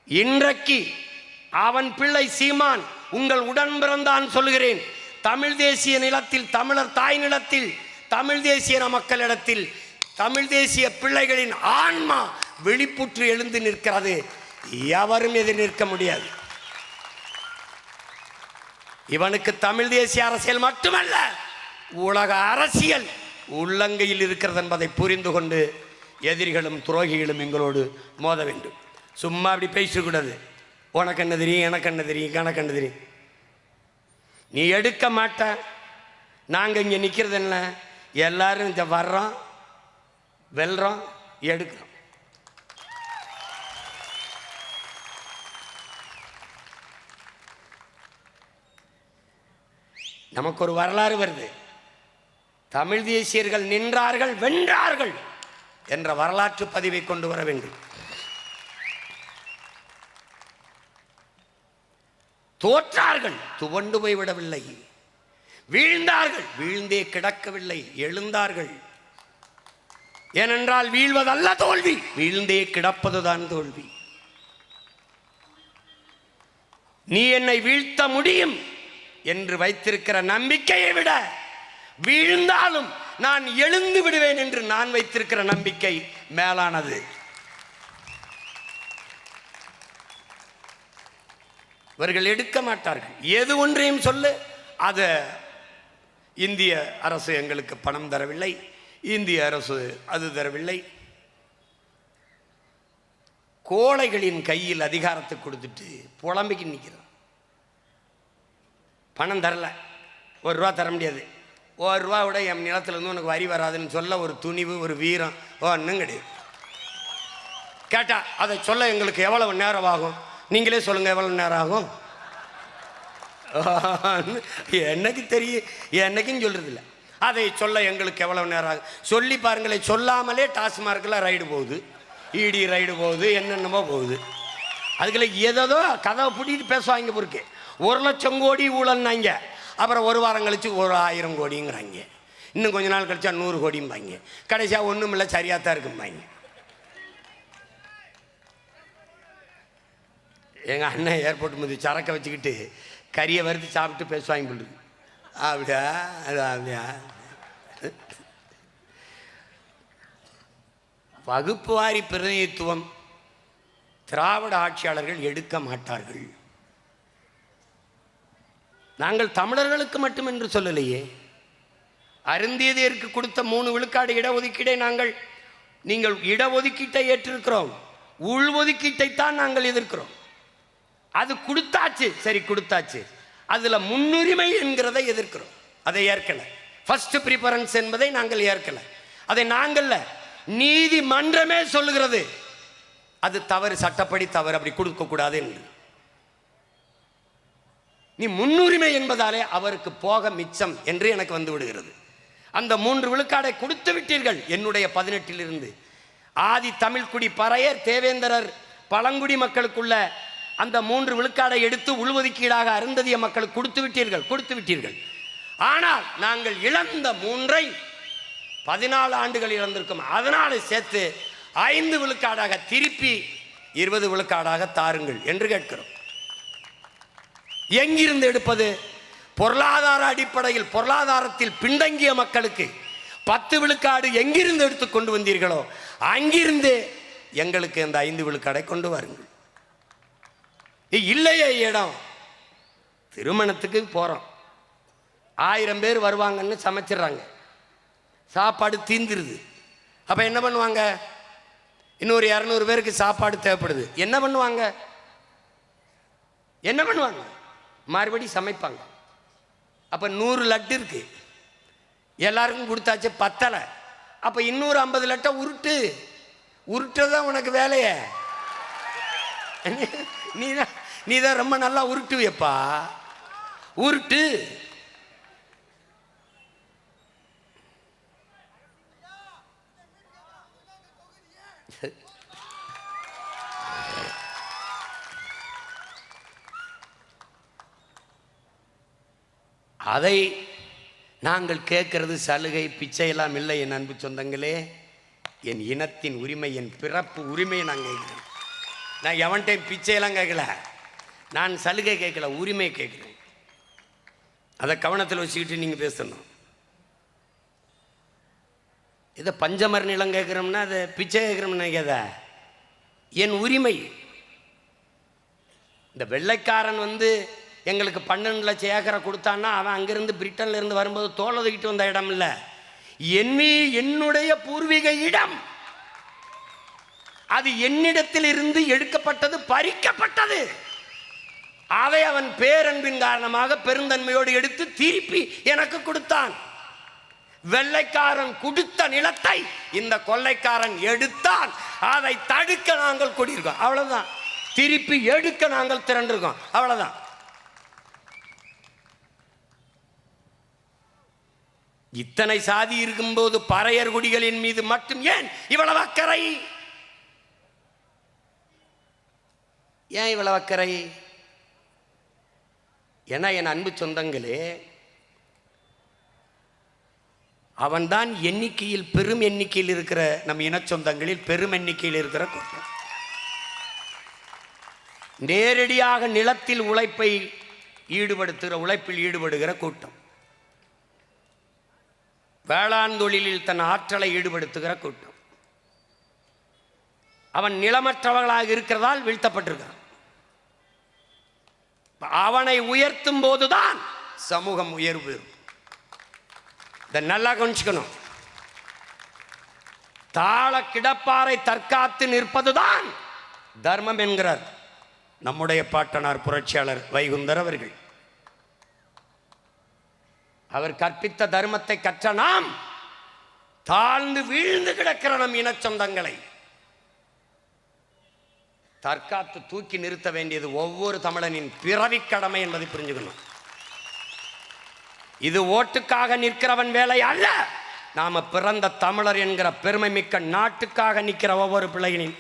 இன்றைக்கு அவன் பிள்ளை சீமான் உங்கள் உடன் பிறந்தான் சொல்கிறேன். தமிழ் தேசிய நிலத்தில், தமிழர் தாய் நிலத்தில், தமிழ் தேசிய மக்களிடத்தில் தமிழ் தேசிய பிள்ளைகளின் ஆன்மா வெளிப்புற்று எழுந்து நிற்கிறது. எவரும் எதிர் நிற்க முடியாது. இவனுக்கு தமிழ் தேசிய அரசியல் மட்டுமல்ல, உலக அரசியல் உள்ளங்கையில் இருக்கிறது என்பதை புரிந்து கொண்டு எதிரிகளும் துரோகிகளும் எங்களோடு மோத வேண்டும். சும்மா அப்படி பேசக்கூடாது. உனக்கு என்ன தெரியும், எனக்கு என்ன தெரியும், கணக்கு என்ன தெரியும். நீ எடுக்க மாட்ட. நாங்கள் இங்கே நிற்கிறது என்ன, எல்லாரும் இங்கே வர்றோம், வெல்றோம், எடுக்கிறோம். நமக்கு ஒரு வரலாறு வருது. தமிழ் தேசியர்கள் நின்றார்கள், வென்றார்கள் என்ற வரலாற்று பதிவை கொண்டு வர வேண்டும். தோற்றார்கள், துவண்டு போய்விடவில்லை. வீழ்ந்தார்கள், வீழ்ந்தே கிடக்கவில்லை, எழுந்தார்கள். ஏனென்றால் வீழ்வதல்ல தோல்வி, வீழ்ந்தே கிடப்பதுதான் தோல்வி. நீ என்னை வீழ்த்த முடியும் என்று வைத்திருக்கிற நம்பிக்கையை விட வீழ்ந்தாலும் நான் எழுந்து விடுவேன் என்று நான் வைத்திருக்கிற நம்பிக்கை மேலானது. இவர்கள் எடுக்க மாட்டார்கள். எது ஒன்றையும் சொல்லு, அதை இந்திய அரசு எங்களுக்கு பணம் தரவில்லை, இந்திய அரசு அது தரவில்லை. கோழைகளின் கையில் அதிகாரத்தை கொடுத்துட்டு புலம்பிக்கு நிற்கிறான். பணம் தரல, ₹1 தர முடியாது. ₹1 விட என் நிலத்திலேருந்து உனக்கு வரி வராதுன்னு சொல்ல ஒரு துணிவு, ஒரு வீரம் ஒன்றும் கிடையாது. கேட்டா அதை சொல்ல எங்களுக்கு எவ்வளவு நேரம் ஆகும், நீங்களே சொல்லுங்க எவ்வளவு நேரம் ஆகும். என்னைக்கு தெரியும், என்னைக்கும் சொல்றது இல்லை. அதை சொல்ல எங்களுக்கு எவ்வளவு நேரம் ஆகும் சொல்லி பாருங்களே. சொல்லாமலே டாஸ்மார்க்கில் ரைடு போகுது, இடி ரைடு போகுது, என்னென்னமோ போகுது. அதுக்குள்ள ஏதோ கதவை பிடிக்கிட்டு பேசுவாங்க. பொறுக்கு 1,00,000 கோடி ஊழல்னாங்க, அப்புறம் ஒரு வாரம் கழிச்சு 1,000 கோடிங்கிறாங்க. இன்னும் கொஞ்ச நாள் கழிச்சா 100 கோடிம்பாங்க. கடைசியாக ஒன்றும் இல்லை, சரியாக தான் இருக்கும்பாங்க. எங்கள் அண்ணன் ஏர்போர்ட் முந்தி சரக்கை வச்சுக்கிட்டு கறியை வறுத்து சாப்பிட்டு பேசுவாங்க போட்டு. அப்படியா? அது அப்படியா? வகுப்புவாரி பிரதிநிதித்துவம் திராவிட ஆட்சியாளர்கள் எடுக்க மாட்டார்கள். நாங்கள் தமிழர்களுக்கு மட்டும் என்று சொல்லலையே. அருந்தியதற்கு கொடுத்த 3 விழுக்காடு இடஒதுக்கீடை நீங்கள் இடஒதுக்கீட்டை ஏற்றிருக்கிறோம், உள்ஒதுக்கீட்டைத்தான் நாங்கள் எதிர்க்கிறோம். அது கொடுத்தாச்சு, சரி கொடுத்தாச்சு, அதுல முன்னுரிமை என்கிறதை எதிர்க்கிறோம். அதை ஏற்கல. ஃபர்ஸ்ட் ப்ரிஃபரன்ஸ் என்பதை நாங்கள் ஏற்கல. அதை நாங்கள் நீதிமன்றமே சொல்லுகிறது அது தவறு, சட்டப்படி தவறு, அப்படி கொடுக்க கூடாது என்று. நீ முன்னுரிமை என்பதாலே அவருக்கு போக மிச்சம் என்று எனக்கு வந்து விடுகிறது. அந்த 3 விழுக்காடை கொடுத்து விட்டீர்கள். என்னுடைய 18 ஆதி தமிழ்குடி பறையர் தேவேந்திரர் பழங்குடி மக்களுக்குள்ள அந்த 3 விழுக்காடை எடுத்து உள்ஒதுக்கீடாக அருந்ததிய மக்களுக்கு கொடுத்து விட்டீர்கள். ஆனால் நாங்கள் இழந்த 3ஐ 14 ஆண்டுகள் இழந்திருக்கும். அதனால சேர்த்து 5 விழுக்காடாக திருப்பி 20 விழுக்காடாக தாருங்கள் என்று கேட்கிறோம். எங்கிருந்து எடுப்பது? பொருளாதார அடிப்படையில் பொருளாதாரத்தில் பின்தங்கிய மக்களுக்கு 10 விழுக்காடு எங்கிருந்து எடுத்து கொண்டு வந்தீர்களோ அங்கிருந்து எங்களுக்கு அந்த 5 விழுக்காடை கொண்டு வாருங்கள். இல்லையே இடம். திருமணத்துக்கு போறோம், 1000 பேர் வருவாங்கன்னு சமைச்சிடுறாங்க, சாப்பாடு தீந்துருது. அப்ப என்ன பண்ணுவாங்க? இன்னொரு 200 பேருக்கு சாப்பாடு தேவைப்படுது. என்ன பண்ணுவாங்க? மறுபடி சமைப்பாங்க. அப்ப 100 லட்டு இருக்கு, எல்லாருக்கும் கொடுத்தாச்சு, பத்தலை. அப்ப இன்னொரு 50 லட்டை உருட்டுதான் உனக்கு வேலைய. நீதான் ரொம்ப நல்லா உருட்டுவியப்பா, உருட்டு. அதை நாங்கள் கேட்கறது சலுகை பிச்சையெல்லாம் இல்லை. என் அன்பு சொந்தங்களே, என் இனத்தின் உரிமை, என் பிறப்பு உரிமையை நான் கேட்கிறேன். நான் எவன்டையும் பிச்சையெல்லாம் கேட்கல, நான் சலுகை கேட்கல, உரிமை கேட்குறேன். அதை கவனத்தில் வச்சுக்கிட்டு நீங்கள் பேசணும். இதை பஞ்சமர் நிலம் கேட்குறோம்னா அதை பிச்சை கேட்குறோம்னா கேத என் உரிமை. இந்த வெள்ளைக்காரன் எங்களுக்கு 12 லட்சம் ஏக்கரை கொடுத்தான்னா அவன் அங்கிருந்து பிரிட்டன்ல இருந்து வரும்போது தோளதுக்கிட்டு வந்த இடம் இல்லை, என்னுடைய பூர்வீக இடம். அது என்னிடத்தில் இருந்து எடுக்கப்பட்டது, பறிக்கப்பட்டது. அதை அவன் பேரன்பின் காரணமாக பெருந்தன்மையோடு எடுத்து திருப்பி எனக்கு கொடுத்தான். வெள்ளைக்காரன் கொடுத்த நிலத்தை இந்த கொள்ளைக்காரன் எடுத்தான். அதை தடுக்க நாங்கள் கூடியிருக்கோம், அவ்வளவுதான். திருப்பி எடுக்க நாங்கள் திரண்டிருக்கோம், அவ்வளவுதான். இத்தனை சாதி இருக்கும்போது பறையர் குடிகளின் மீது மட்டும் ஏன் இவ்வளவு அக்கறை? ஏன் இவ்வளவு அக்கறை? என என் அன்பு சொந்தங்களே, அவன்தான் எண்ணிக்கையில் பெரும் எண்ணிக்கையில் இருக்கிற நம் இன சொந்தங்களில் பெரும் எண்ணிக்கையில் இருக்கிற கூட்டம். நேரடியாக நிலத்தில் உழைப்பில் ஈடுபடுகிற கூட்டம், வேளாண் தொழிலில் தன் ஆற்றலை ஈடுபடுத்துகிற கூட்டம். அவன் நிலமற்றவர்களாக இருக்கிறதால் வீழ்த்தப்பட்டிருக்கிறான். அவனை உயர்த்தும் போதுதான் சமூகம் உயர்வு. இதை நல்லா கவனிச்சுக்கணும். தாழ கிடப்பாரை தற்காத்து நிற்பதுதான் தர்மம் என்கிறார் நம்முடைய பாட்டனார் புரட்சியாளர் வைகுந்தர் அவர்கள். அவர் கற்பித்த தர்மத்தை கற்ற நாம் தாழ்ந்து வீழ்ந்து கிடக்கிற நம் இன சொந்தங்களை தற்காத்து தூக்கி நிறுத்த வேண்டியது ஒவ்வொரு தமிழனின் பிறவி கடமை என்பதை புரிஞ்சுக்கணும். இது ஓட்டுக்காக நிற்கிறவன் வேலை அல்ல. நாம பிறந்த தமிழர் என்கிற பெருமை மிக்க நாட்டுக்காக நிற்கிற ஒவ்வொரு பிள்ளைகளின்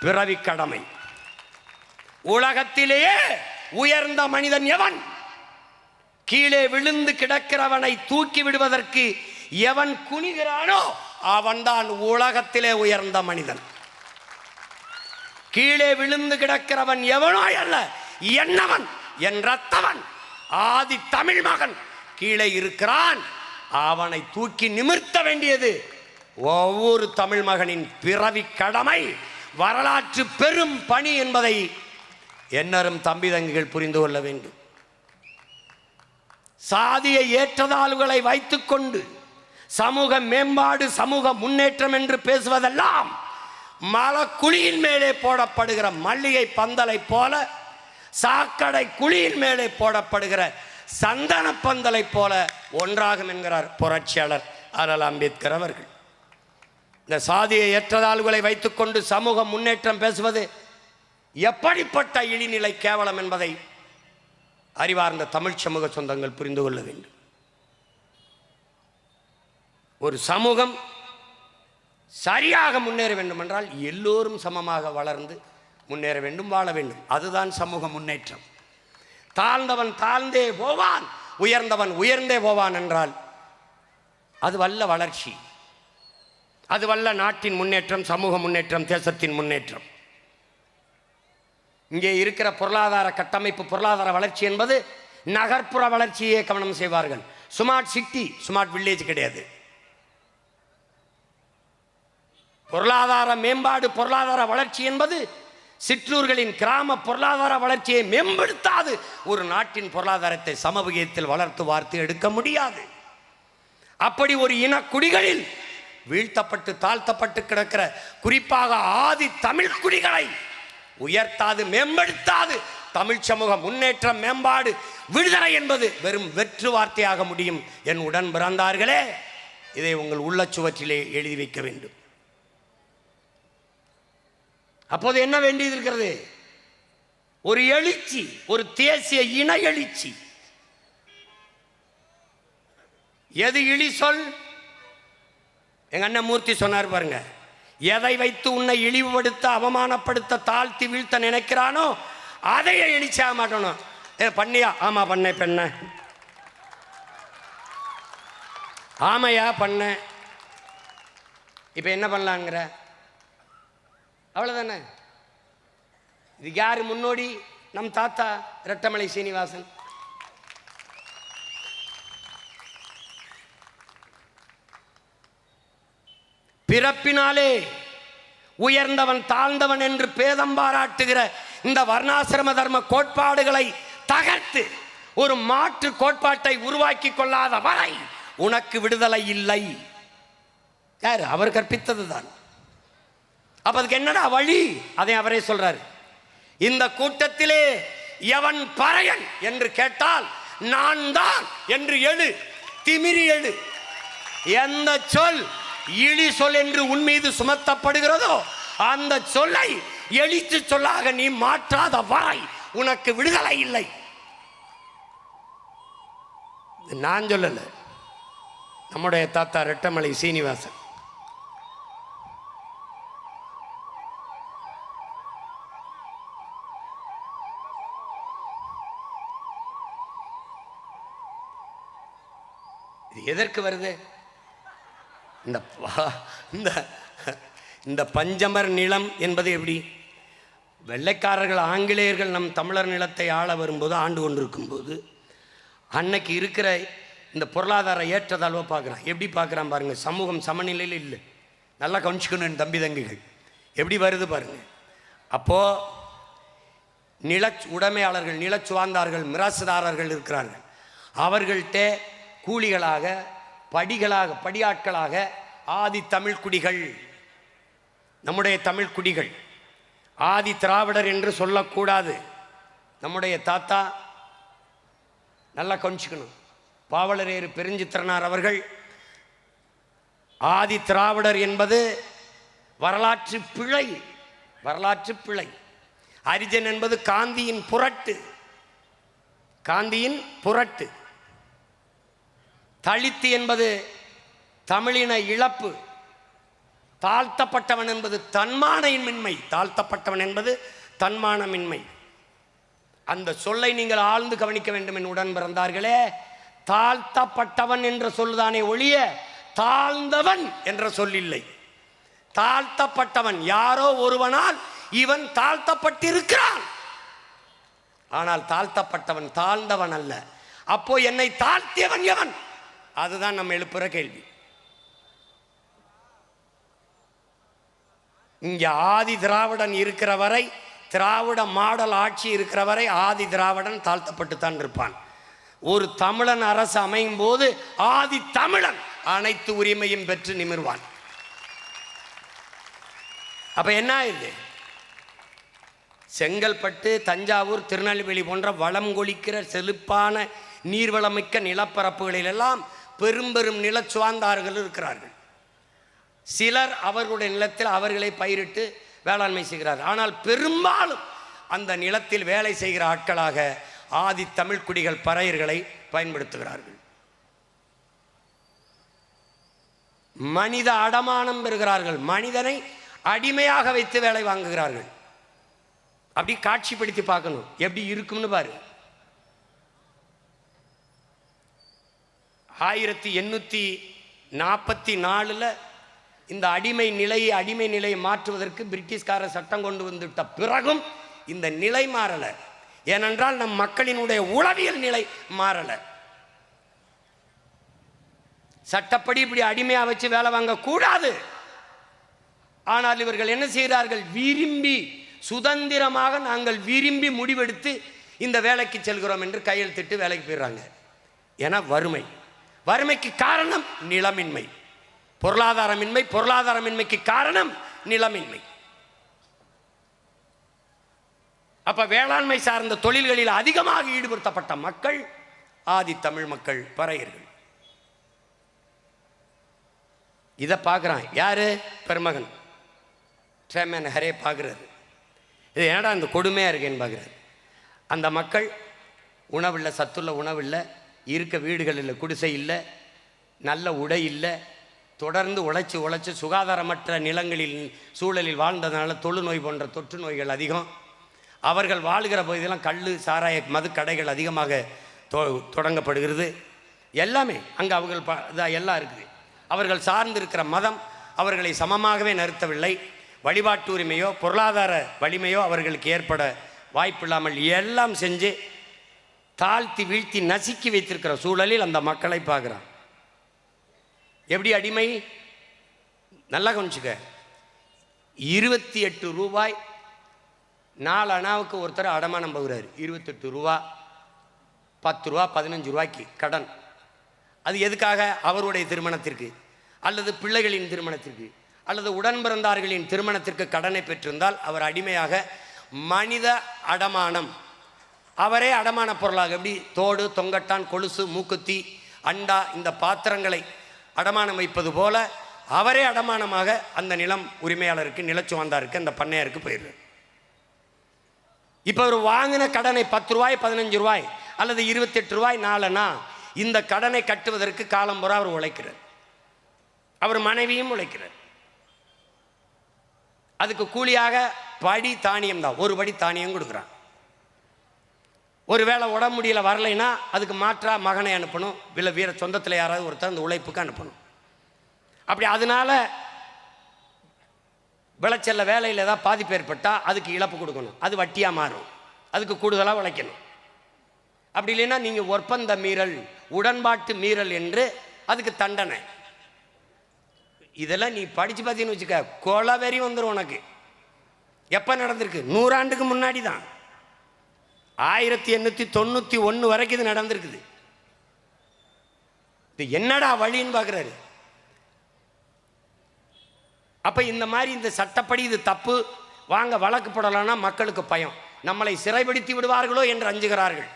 பிறவி கடமை. உலகத்திலேயே உயர்ந்த மனிதன் எவன்? கீழே விழுந்து கிடக்கிறவனை தூக்கி விடுவதற்கு எவன் குனிகிறானோ அவன்தான் உலகத்திலே உயர்ந்த மனிதன். கீழே விழுந்து கிடக்கிறவன் எவனோ அல்ல, என்னவன் என் ரத்தவன் ஆதி தமிழ் மகன் கீழே இருக்கிறான். அவனை தூக்கி நிமிர்த்த வேண்டியது ஒவ்வொரு தமிழ் மகனின் பிறவி கடமை, வரலாற்று பெரும் பணி என்பதை என்னரும் தம்பி தங்கிகள் புரிந்து கொள்ள வேண்டும். சாதிய ஏற்றதாழ்வுகளை வைத்துக்கொண்டு சமூக மேம்பாடு, சமூக முன்னேற்றம் என்று பேசுவதெல்லாம் மலக்குழியின் மேலே போடப்படுகிற மல்லிகை பந்தலை போல, சாக்கடை குழியின் மேலே போடப்படுகிற சந்தன பந்தலை போல ஒன்றாகும் என்கிறார் புரட்சியாளர் அண்ணல் அம்பேத்கர் அவர்கள். இந்த சாதிய ஏற்றதாழ்வுகளை வைத்துக்கொண்டு சமூக முன்னேற்றம் பேசுவது எப்படிப்பட்ட இழிநிலை கேவலம் என்பதை அறிவார்ந்த தமிழ் சமூக சொந்தங்கள் புரிந்து கொள்ள வேண்டும். ஒரு சமூகம் சரியாக முன்னேற வேண்டும் என்றால் எல்லோரும் சமமாக வளர்ந்து முன்னேற வேண்டும், வாழ வேண்டும். அதுதான் சமூக முன்னேற்றம். தாழ்ந்தவன் தாழ்ந்தே போவான், உயர்ந்தவன் உயர்ந்தே போவான் என்றால் அது வல்ல வளர்ச்சி, அது வல்ல நாட்டின் முன்னேற்றம், சமூக முன்னேற்றம், தேசத்தின் முன்னேற்றம். இங்கே இருக்கிற பொருளாதார கட்டமைப்பு, பொருளாதார வளர்ச்சி என்பது நகர்ப்புற வளர்ச்சியே கவனம் செய்வார்கள். ஸ்மார்ட் சிட்டி, ஸ்மார்ட் வில்லேஜ் கிடையாது. பொருளாதார மேம்பாடு, பொருளாதார வளர்ச்சி என்பது சிற்றூர்களின் கிராம பொருளாதார வளர்ச்சியை மேம்படுத்தாது ஒரு நாட்டின் பொருளாதாரத்தை சமவகிதத்தில் வளர்த்து வார்த்து எடுக்க முடியாது. அப்படி ஒரு இனக்குடிகளில் வீழ்த்தப்பட்டு தாழ்த்தப்பட்டு கிடக்கிற குறிப்பாக ஆதி தமிழ் குடிகளை உயர்த்தாது, மேம்படுத்தாது தமிழ் சமூக முன்னேற்றம், மேம்பாடு, விடுதலை என்பது வெறும் வெற்று வார்த்தையாக முடியும். என் உடன் பிறந்தார்களே, இதை உங்கள் உள்ளச்சுவற்றிலே எழுதி வைக்க வேண்டும். அப்போது என்ன வேண்டியது இருக்கிறது? ஒரு எழுச்சி, ஒரு தேசிய இன எழுச்சி. எது இழி சொல்? எங்க அண்ணன் மூர்த்தி சொன்னார் பாருங்க, எதை வைத்து உன்னை இழிவுபடுத்த, அவமானப்படுத்த, தாழ்த்தி வீழ்த்த நினைக்கிறானோ அதையே எழுச்சியாக மாட்டணும். பண்ணியா? ஆமா பண்ண பெண்ண, ஆமையா பண்ண. இப்ப என்ன பண்ணலாங்கிற? அவ்வளவுதானே. இது யாரு முன்னோடி? நம் தாத்தா ரெட்டமலை சீனிவாசன். பிறப்பினாலே உயர்ந்தவன் தாழ்ந்தவன் என்று பேதம் பாராட்டுகிற இந்த வர்ணாசிரம தர்ம கோட்பாடுகளை தகர்த்து ஒரு மாற்று கோட்பாட்டை உருவாக்கி கொள்ளாத வரை உனக்கு விடுதலை இல்லை. யார்? அவர் கற்பித்ததுதான். அப்ப அதுக்கு என்னடா வழி? அதை அவரே சொல்றாரு. இந்த கூட்டத்திலே எவன் பறையன் என்று கேட்டால் நான் தான் என்று எழு, திமிரி எழு. எந்த சொல் இழி சொல் என்று உன் மீது சுமத்தப்படுகிறதோ அந்த சொல்லை எழுத்து சொல்லாக நீ மாற்றாத வரை உனக்கு விடுதலை இல்லை. நான் சொல்லல, நம்முடைய தாத்தா ரெட்டமலை சீனிவாசன். எதற்கு வருது? இந்த பஞ்சமர் நிலம் என்பது எப்படி? வெள்ளைக்காரர்கள், ஆங்கிலேயர்கள் நம் தமிழர் நிலத்தை ஆள வரும்போது, ஆண்டு கொண்டிருக்கும் போது, அன்னைக்கு இருக்கிற இந்த பொருளாதார ஏற்றத்தாழ்வை பார்க்குறான். எப்படி பார்க்குறான் பாருங்க. சமூகம் சமநிலையில் இல்லை. நல்லா கவனிச்சுக்கணும் தம்பி தங்கிகள். எப்படி வருது பாருங்க. அப்போ நில உடைமையாளர்கள், நிலச்சுவார்ந்தார்கள், மிராசுதாரர்கள் இருக்கிறார்கள். அவர்கள்ட்ட கூலிகளாக, படிகளாக, படியாட்களாக ஆதி தமிழ் குடிகள், நம்முடைய தமிழ் குடிகள், ஆதி திராவிடர் என்று சொல்லக்கூடாது. நம்முடைய தாத்தா நல்லா கவனிச்சுக்கணும். பாவலரேறு பெருஞ்சித்திரனார் அவர்கள் ஆதி திராவிடர் என்பது வரலாற்று பிழை, வரலாற்று பிழை. அரிஜன் என்பது காந்தியின் புரட்டு, காந்தியின் புரட்டு. தலித்து என்பது தமிழின இழப்பு. தாழ்த்தப்பட்டவன் என்பது தன்மானமின்மை, தாழ்த்தப்பட்டவன் என்பது தன்மானமின்மை. அந்த சொல்லை நீங்கள் ஆழ்ந்து கவனிக்க வேண்டும். என் உடன் பிறந்தார்களே, தாழ்த்தப்பட்டவன் என்ற சொல்லுதானே ஒழிய தாழ்ந்தவன் என்ற சொல்லில்லை. தாழ்த்தப்பட்டவன் யாரோ ஒருவனால் இவன் தாழ்த்தப்பட்டிருக்கிறான். ஆனால் தாழ்த்தப்பட்டவன் தாழ்ந்தவன் அல்ல. அப்போ என்னை தாழ்த்தியவன் எவன்? அதுதான் நம்ம எழுப்புற கேள்வி. இங்க ஆதி திராவிடன் இருக்கிற வரை, திராவிட மாடல் ஆட்சி இருக்கிற வரை ஆதி திராவிடன் தாழ்த்தப்பட்டுத்தான் இருப்பான். ஒரு தமிழன் அரசு அமையும் போது ஆதி தமிழன் அனைத்து உரிமையும் பெற்று நிமிர்வான். அப்ப என்ன இது? செங்கல்பட்டு, தஞ்சாவூர், திருநெல்வேலி போன்ற வளம் கொளிக்கிற செழிப்பான நீர்வளமிக்க நிலப்பரப்புகளிலெல்லாம் பெரும் பெரும் நிலச்சுவாந்தார்கள் இருக்கிறார்கள். சிலர் அவர்களுடைய நிலத்தில் அவர்களை பயிரிட்டு வேளாண்மை செய்கிறார்கள். ஆனால் பெரும்பாலும் அந்த நிலத்தில் வேலை செய்கிற ஆட்களாக ஆதி தமிழ் குடிகள் பறையர்களை பயன்படுத்துகிறார்கள். மனித அடமானம் பெறுகிறார்கள். மனிதனை அடிமையாக வைத்து வேலை வாங்குகிறார்கள். அப்படி காட்சிப்படுத்தி பார்க்கணும், எப்படி இருக்கும்னு பாரு. 1844 இந்த அடிமை நிலையை மாற்றுவதற்கு பிரிட்டிஷ்கார சட்டம் கொண்டு வந்துவிட்ட பிறகும் இந்த நிலை மாறல. ஏனென்றால் நம் மக்களினுடைய உளவியல் நிலை மாறல. சட்டப்படி இப்படி அடிமையா வச்சு வேலை வாங்க கூடாது. ஆனால் இவர்கள் என்ன செய்கிறார்கள்? விரும்பி, சுதந்திரமாக நாங்கள் விரும்பி முடிவெடுத்து இந்த வேலைக்கு செல்கிறோம் என்று கையெழுத்திட்டு வேலைக்கு போயிடுறாங்க. ஏன்னா வறுமைக்கு காரணம் நிலமின்மை, பொருளாதாரமின்மை. பொருளாதாரமின்மைக்கு காரணம் நிலமின்மை. அப்ப வேளாண்மை சார்ந்த தொழில்களில் அதிகமாக ஈடுபடுத்தப்பட்ட மக்கள் ஆதி தமிழ் மக்கள், பறையர்கள். இதை பார்க்குறான் யாரு? பெருமகன் ட்ரேமன் ஹரே பார்க்குறாரு. இது ஏடா இந்த கொடுமையாக இருக்கேன்னு பார்க்குறாரு. அந்த மக்கள் உணவில்லை, சத்துள்ள உணவில்லை, இருக்க வீடுகள் இல்லை, குடிசை இல்லை, நல்ல உடை இல்லை, தொடர்ந்து உழைச்சி சுகாதாரமற்ற நிலங்களில் சூழலில் வாழ்ந்ததுனால தொழுநோய் போன்ற தொற்று நோய்கள் அதிகம். அவர்கள் வாழ்கிற பகுதியெல்லாம் கல், சாராய, மது கடைகள் அதிகமாக தொடங்கப்படுகிறது. எல்லாமே அங்கே அவர்கள் எல்லாம் இருக்குது. அவர்கள் சார்ந்திருக்கிற மதம் அவர்களை சமமாகவே நிறுத்தவில்லை. வழிபாட்டு உரிமையோ பொருளாதார வலிமையோ அவர்களுக்கு ஏற்பட வாய்ப்பில்லாமல் எல்லாம் செஞ்சு தாழ்த்தி வீழ்த்தி நசுக்கி வைத்திருக்கிற சூழலில் அந்த மக்களை பார்க்குறான். எப்படி அடிமை? நல்லா கவனிச்சுக்க. 28 ரூபாய் 4 அணாவுக்கு ஒருத்தர் அடமானம் போகிறார். 28 ரூபா, 10 ரூபா, 15 ரூபாய்க்கு கடன். அது எதுக்காக? அவருடைய திருமணத்திற்கு அல்லது பிள்ளைகளின் திருமணத்திற்கு அல்லது உடன் பிறந்தார்களின் திருமணத்திற்கு கடனை பெற்றிருந்தால் அவர் அடிமையாக மனித அடமானம், அவரே அடமான பொருளாக, எப்படி தோடு, தொங்கட்டான், கொலுசு, மூக்குத்தி, அண்டா இந்த பாத்திரங்களை அடமானம் வைப்பது போல அவரே அடமானமாக அந்த நிலம் உரிமையாளருக்கு, நிலச்சுவாந்தாருக்கு, அந்த பண்ணையாருக்கு போயிடுறார். இப்போ அவர் வாங்கின கடனை 10 ரூபாய், 15 ரூபாய் அல்லது 28 ரூபாய் 4 இந்த கடனை கட்டுவதற்கு காலம்புறா அவர் உழைக்கிறார். அவர் மனைவியும் உழைக்கிறார். அதுக்கு கூலியாக படி தானியம் தான், ஒரு படி தானியம் கொடுக்குறான். ஒருவேளை உடம்பு முடியல வரலைன்னா அதுக்கு மாற்றா மகனை அனுப்பணும், இல்லை வீர சொந்தத்தில் யாராவது ஒருத்தர் அந்த உழைப்புக்கு அனுப்பணும். அப்படி அதனால விளைச்சல்ல வேலையில் ஏதாவது பாதிப்பு ஏற்பட்டால் அதுக்கு இழப்பு கொடுக்கணும், அது வட்டியாக மாறும், அதுக்கு கூடுதலாக உழைக்கணும். அப்படி இல்லைன்னா நீங்கள் ஒப்பந்த மீறல், உடன்பாட்டு மீறல் என்று அதுக்கு தண்டனை. இதெல்லாம் நீ படித்து பார்த்தீங்கன்னு வச்சுக்க, கொலவெறி வந்துடும் உனக்கு. எப்போ நடந்திருக்கு? 100 ஆண்டுக்கு முன்னாடி தான். 1891 வரைக்கும் இது நடந்திருக்குது. இது என்னடா வழின்னு பார்க்குறாரு. அப்போ இந்த மாதிரி இந்த சட்டப்படி இது தப்பு, வாங்க வழக்கு போடலான்னா மக்களுக்கு பயம், நம்மளை சிறைப்படுத்தி விடுவார்களோ என்று அஞ்சுகிறார்கள்.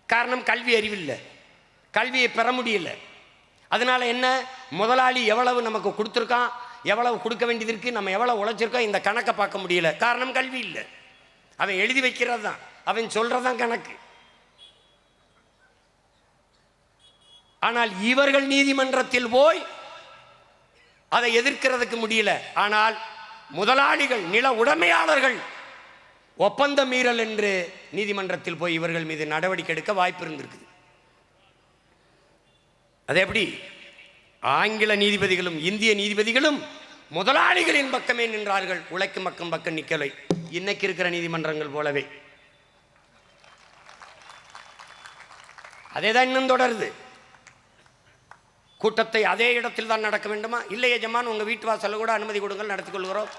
காரணம் கல்வி அறிவில்லை, கல்வியை பெற முடியல. அதனால என்ன, முதலாளி எவ்வளவு நமக்கு கொடுத்துருக்கான், எவ்வளவு கொடுக்க வேண்டியது இருக்கு, நம்ம எவ்வளவு உழைச்சிருக்கோம், இந்த கணக்கை பார்க்க முடியல. காரணம் கல்வி இல்லை. அவன் எழுதி வைக்கிறது தான், அவன் சொல்றதான் கணக்கு. ஆனால் இவர்கள் நீதிமன்றத்தில் போய் அதை எதிர்க்கிறதுக்கு முடியல. ஆனால் முதலாளிகள், நில உடைமையாளர்கள் ஒப்பந்த மீறல் என்று நீதிமன்றத்தில் போய் இவர்கள் மீது நடவடிக்கை எடுக்க வாய்ப்பு இருந்திருக்குது. அது எப்படி? ஆங்கில நீதிபதிகளும் இந்திய நீதிபதிகளும் முதலாளிகளின் பக்கமே நின்றார்கள், உழைக்கும் மக்கள் பக்கம் நிக்கலை. இன்னைக்கு இருக்கிற நீதிமன்றங்கள் போலவே அதேதான் இன்னும் தொடருது. கூட்டத்தை அதே இடத்தில் தான் நடக்க வேண்டுமா? இல்லை எஜமான், உங்க வீட்டு வாசல்ல கூட அனுமதி கொடுங்கள், நடத்திக் கொள்கிறோம்.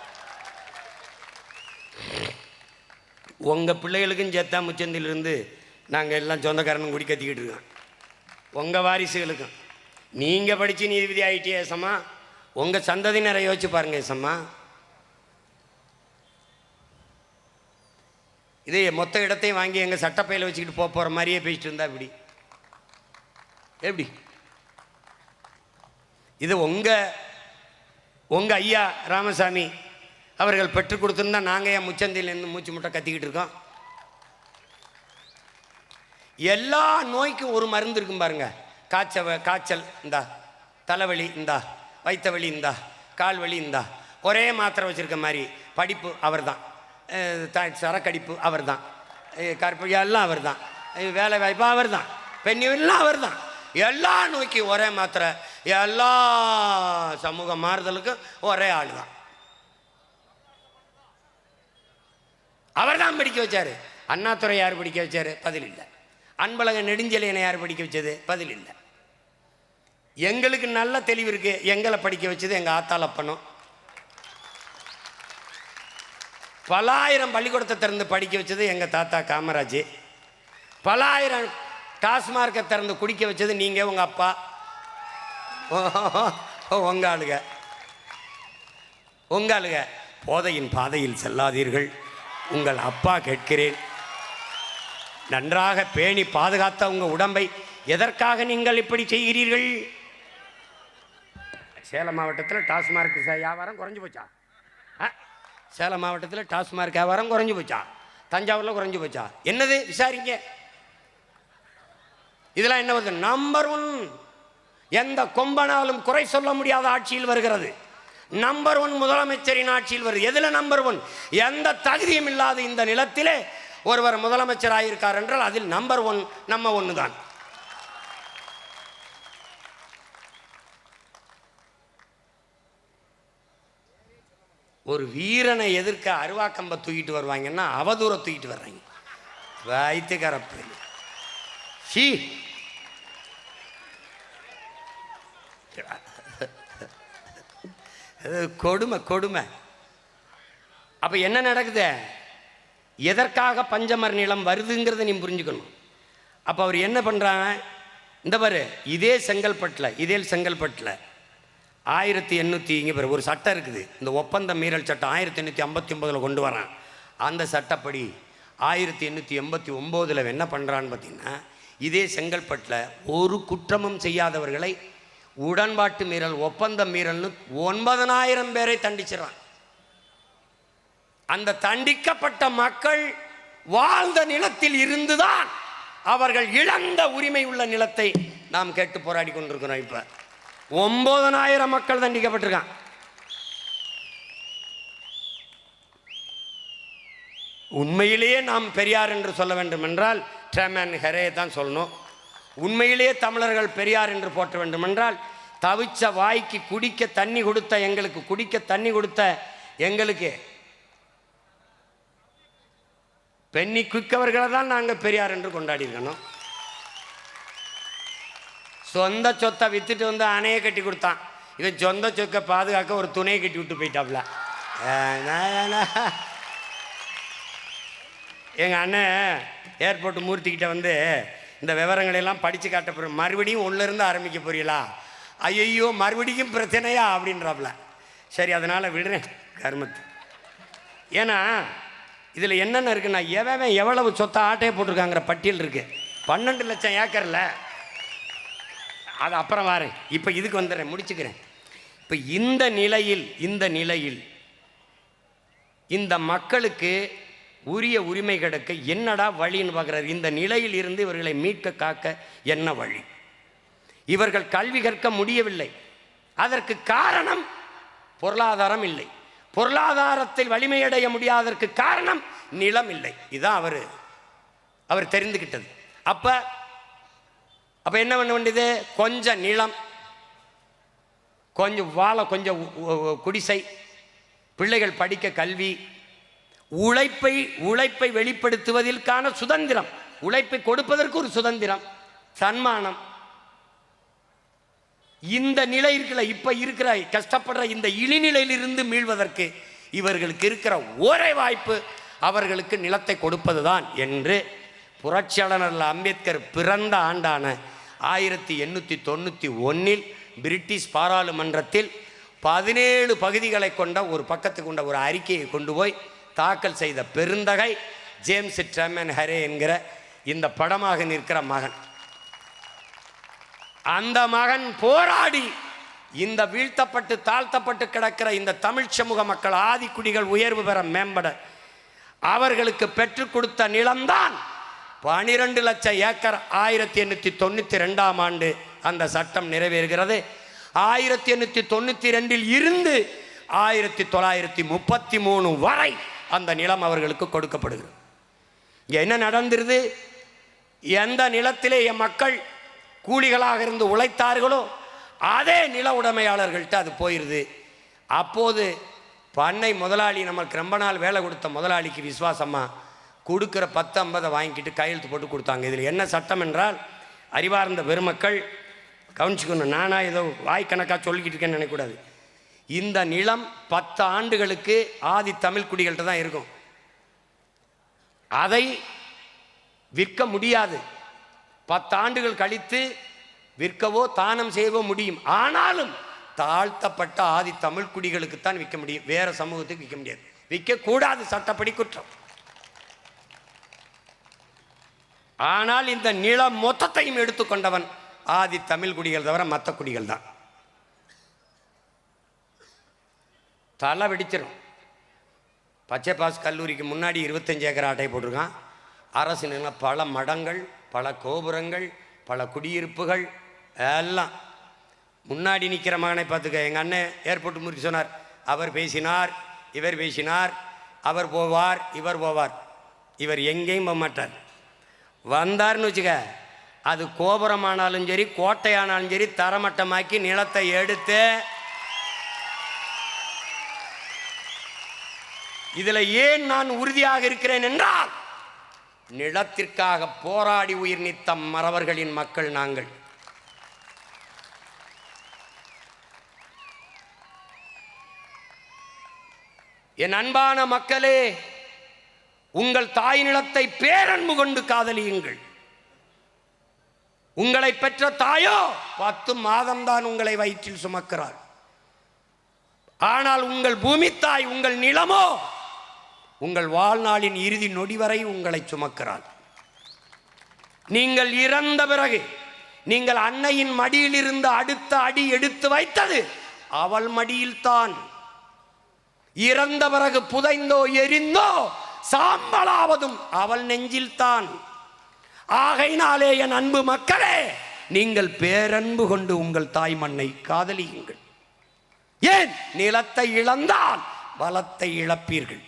உங்க பிள்ளைகளுக்கும் சேர்த்தா முச்சந்திலிருந்து நாங்கள் எல்லாம் சொந்தக்காரனும் குடி கத்திக்கிட்டு இருக்கோம். உங்க வாரிசுகளுக்கும் நீங்க படிச்சு நீதிபதி ஆயிட்டே ஏசம்மா, உங்க சந்ததியினரை யோசிச்சு பாருங்க ஏசம்மா. இதே மொத்த இடத்தையும் வாங்கி எங்க சட்டப்பையில வச்சுக்கிட்டு போற மாதிரியே பேசிட்டு இருந்தா இப்படி எப்படி? இது உங்க ஐயா ராமசாமி அவர்கள் பெற்றுக் கொடுத்துருந்தா நாங்கள் ஏன் முச்சந்திலிருந்து மூச்சு முட்டை கத்திக்கிட்டு இருக்கோம்? எல்லா நோய்க்கும் ஒரு மருந்து இருக்கும் பாருங்க. காய்ச்சல் இந்தா, தலைவலி இந்தா, வயிற்ற வலி இந்தா, கால் வலி இந்தா, ஒரே மாத்திரை வச்சிருக்க மாதிரி. படிப்பு அவர் தான், சரக்கடிப்பு அவர் தான், கற்பு எல்லாம் அவர் தான், வேலை வாய்ப்பு அவர் தான், பெண்ணியெல்லாம் அவர் தான். எல்லா நோய்க்கும் ஒரே மாத்திரை, எல்லா சமூக மாறுதலுக்கும் ஒரே ஆள் தான். அவர் தான் படிக்க வச்சாரு. அண்ணாதுரை யார் படிக்க வச்சாரு? பதில் இல்லை. அன்பழக நெடுஞ்செழியனை யார் படிக்க வச்சது? பதில் இல்லை. எங்களுக்கு நல்ல தெளிவு இருக்கு. எங்களை படிக்க வச்சது எங்க ஆத்தாளப்பனும். பலாயிரம் பள்ளிக்கூடத்தை திறந்து படிக்க வச்சது எங்க தாத்தா காமராஜ். பலாயிரம் டாஸ்மார்க்கை திறந்து குடிக்க வச்சது நீங்க, உங்க அப்பா, உங்க ஆளுக. போதையின் பாதையில் செல்லாதீர்கள், உங்கள் அப்பா கேட்கிறேன். நன்றாக பேணி பாதுகாத்த உங்க உடம்பை எதற்காக நீங்கள் இப்படி செய்கிறீர்கள்? சேலம் மாவட்டத்தில் டாஸ்மார்க் வியாபாரம் குறைஞ்சு போச்சா? சேலம் மாவட்டத்தில் டாஸ்மார்க் வியாபாரம் குறைஞ்சு போச்சா? தஞ்சாவூரில் குறைஞ்சு போச்சா? என்னது விசாரிங்க. இதெல்லாம் என்ன வருது? நம்பர் 1. எந்த கொம்பனாலும் குறை சொல்ல முடியாத ஆட்சியில் வருகிறது. நம்பர் 1 முதலமைச்சரின் ஆட்சியில் வருது. எதுல நம்பர் 1? எந்த தகுதியும் இல்லாத இந்த நிலத்திலே ஒருவர் முதலமைச்சர் ஆயிருக்கார் என்றால் அதில் நம்பர் 1 நம்ம ஒன்று தான். ஒரு வீரனை எதிர்க்க அருவாக்கம்ப தூக்கிட்டு வருவாங்கன்னா அவதூற தூக்கிட்டு வர்றாங்க. வைத்துக்கரப்பு கொடுமை. அப்ப என்ன நடக்குது? எதற்காக பஞ்சமர் நிலம் வருதுங்கிறத நீ புரிஞ்சுக்கணும். அப்ப அவர் என்ன பண்றாங்க? இந்த பாரு, இதே செங்கல்பட்டில் 1800 இங்கே பாரு ஒரு சட்டம் இருக்குது. இந்த ஒப்பந்த மீறல் சட்டம் 1859 கொண்டு வரான். அந்த சட்டப்படி 1889 என்ன பண்றான்னு பார்த்தீங்கன்னா, இதே செங்கல்பட்டில் ஒரு குற்றமும் செய்யாதவர்களை உடன்பாட்டு மீறல், ஒப்பந்த மீறல்னு 9000 பேரை தண்டிச்சிடறான். அந்த தண்டிக்கப்பட்ட மக்கள் வாழ்ந்த நிலத்தில் இருந்துதான் அவர்கள் இழந்த உரிமை உள்ள நிலத்தை நாம் கேட்டு போராடி கொண்டிருக்கிறோம். இப்ப 9000 மக்கள் தண்டிக்கப்பட்டிருக்கான். உண்மையிலேயே நாம் பெரியார் என்று சொல்ல வேண்டும் என்றால் ட்ரெமன் ஹெரே தான் சொல்லணும். உண்மையிலேயே தமிழர்கள் பெரியார் என்று போற்ற வேண்டும் என்றால் தவிச்ச வாய்க்கு குடிக்க தண்ணி கொடுத்த எங்களுக்கு பெண்ணி குக்கவர்களை தான் நாங்கள் பெரியார் என்று கொண்டாடி இருக்கணும். சொந்த சொத்தை வித்துட்டு வந்து அணையை கட்டி கொடுத்தான். இவன் சொந்த சொத்தை பாதுகாக்க ஒரு துணையை கட்டி விட்டு போயிட்டாப்ல. எங்கள் அண்ணன் ஏர்போர்ட் மூர்த்திக்கிட்ட வந்து இந்த விவரங்களெல்லாம் படித்து காட்ட போகிற, மறுபடியும் உள்ளிருந்து ஆரம்பிக்க போறீங்களா? ஐயோ மறுபடியும் பிரச்சனையா அப்படின்றாப்ல. சரி, அதனால் விடுறேன் கர்மத்து. ஏன்னா இதில் என்னென்ன இருக்குன்னா, எவ்வளவு சொத்தை ஆட்டையை போட்டிருக்காங்கிற பட்டியல் இருக்கு. 12 லட்சம் ஏக்கரில். அது அப்புறம் வரேன். இப்போ இதுக்கு வந்துடுறேன், முடிச்சுக்கிறேன். இப்போ இந்த நிலையில் இந்த மக்களுக்கு உரிய உரிமை கிடைக்க என்னடா வழின்னு பார்க்குறாரு. இந்த நிலையில் இருந்து இவர்களை மீட்க காக்க என்ன வழி? இவர்கள் கல்வி கற்க முடியவில்லை. அதற்கு காரணம் பொருளாதாரம் இல்லை. பொருளாதாரத்தில் வலிமையடைய முடியாததற்கு காரணம் நிலம் இல்லை. இதுதான் அவர் தெரிந்துகிட்டது. அப்ப என்ன பண்ண வேண்டியது? கொஞ்சம் நிலம், கொஞ்சம் வாழ கொஞ்சம் குடிசை, பிள்ளைகள் படிக்க கல்வி, உழைப்பை வெளிப்படுத்துவதற்கான சுதந்திரம், உழைப்பை கொடுப்பதற்கு ஒரு சுதந்திரம், சன்மானம். இந்த நிலை இருக்கல, இப்ப இருக்கிற கஷ்டப்படுற இந்த இழிநிலையிலிருந்து மீள்வதற்கு இவர்களுக்கு இருக்கிற ஒரே வாய்ப்பு அவர்களுக்கு நிலத்தை கொடுப்பதுதான் என்று புரட்சியாளர் அம்பேத்கர் பிறந்த ஆண்டான 1891 பிரிட்டிஷ் பாராளுமன்றத்தில் 17 பகுதிகளை கொண்ட ஒரு பக்கத்துக்கு கொண்ட ஒரு அறிக்கையை கொண்டு போய் தாக்கல் செய்த பெருந்தகை ஜேம்ஸ் ட்ரெமன் ஹரே என்கிற இந்த படமாக நிற்கிற மகன். அந்த மகன் போராடி இந்த வீழ்த்தப்பட்டு தாழ்த்தப்பட்டு கிடக்கிற இந்த தமிழ் சமூக மக்கள், ஆதிக்குடிகள் உயர்வு பெற மேம்பட அவர்களுக்கு பெற்றுக் கொடுத்த நிலம்தான் 12 லட்சம் ஏக்கர். 1892 ஆண்டு அந்த சட்டம் நிறைவேறுகிறது. 1892 இருந்து 1933 வரை அந்த நிலம் அவர்களுக்கு கொடுக்கப்படுகிறது. என்ன நடந்திருது? எந்த நிலத்திலே என் மக்கள் கூலிகளாக இருந்து உழைத்தார்களோ அதே நில உடைமையாளர்கள்ட்ட அது போயிடுது. அப்போது பண்ணை முதலாளி, நம்மளுக்கு ரொம்ப நாள் வேலை கொடுத்த முதலாளிக்கு விசுவாசமா கொடுக்குற 10-50 வாங்கிக்கிட்டு கையெழுத்து போட்டு கொடுத்தாங்க. இதில் என்ன சட்டம் என்றால், அறிவார்ந்த பெருமக்கள் கவனிச்சுக்கணும், நானா ஏதோ வாய்க்கணக்காக சொல்லிக்கிட்டு இருக்கேன்னு நினைக்கக்கூடாது. இந்த நிலம் 10 ஆண்டுகளுக்கு ஆதி தமிழ் குடிகள்கிட்ட தான் இருக்கும். அதை விற்க முடியாது. 10 ஆண்டுகள் கழித்து விற்கவோ தானம் செய்யவோ முடியும். ஆனாலும் தாழ்த்தப்பட்ட ஆதி தமிழ் குடிகளுக்குத்தான் விற்க முடியும், வேற சமூகத்துக்கு விற்க முடியாது. விற்கக்கூடாது, சட்டப்படி குற்றம். ஆனால் இந்த நிலம் மொத்தத்தையும் எடுத்துக்கொண்டவன் ஆதி தமிழ் குடிகள் தவிர மற்ற குடிகள் தான். தலை வெடிச்சிடும். பச்சை பாஸ் கல்லூரிக்கு முன்னாடி 25 ஏக்கர் ஆட்டை போட்டிருக்கான். அரசு நிலம், பல மடங்கள், பல கோபுரங்கள், பல குடியிருப்புகள் எல்லாம். முன்னாடி நிற்கிற மகனை பார்த்துக்க. எங்கள் அண்ணன் ஏர்போர்ட் முறிச்சு சொன்னார், அவர் பேசினார், இவர் பேசினார், அவர் போவார், இவர் போவார். இவர் எங்கேயும் போக மாட்டார். வந்தார்னு வச்சுக்க, அது கோபுரமானாலும் சரி, கோட்டையானாலும் சரி, தரமட்டமாக்கி நிலத்தை எடுத்து. இதில் ஏன் நான் உறுதியாக இருக்கிறேன் என்றால், நிலத்திற்காக போராடி உயிர் நீத்த மறவர்களின் மக்கள் நாங்கள். என் அன்பான மக்களே, உங்கள் தாய் நிலத்தை பேரன்பு கொண்டு காதலியுங்கள். உங்களை பெற்ற தாயோ 10 மாதம்தான் உங்களை வயிற்றில் சுமக்கிறார். ஆனால் உங்கள் பூமி தாய், உங்கள் நிலமோ உங்கள் வாழ்நாளின் இறுதி நொடி வரை உங்களை சுமக்கிறாள். நீங்கள் இறந்த பிறகு நீங்கள் அன்னையின் மடியில் இருந்து அடுத்த அடி எடுத்து வைத்தது அவள் மடியில்தான். இறந்த பிறகு புதைந்தோ எரிந்தோ சாம்பலாவதும் அவள் நெஞ்சில்தான். ஆகையினாலே என் அன்பு மக்களே, நீங்கள் பேரன்பு கொண்டு உங்கள் தாய் மண்ணை காதலியுங்கள். ஏன்? நிலத்தை இழந்தால் பலத்தை இழப்பீர்கள்,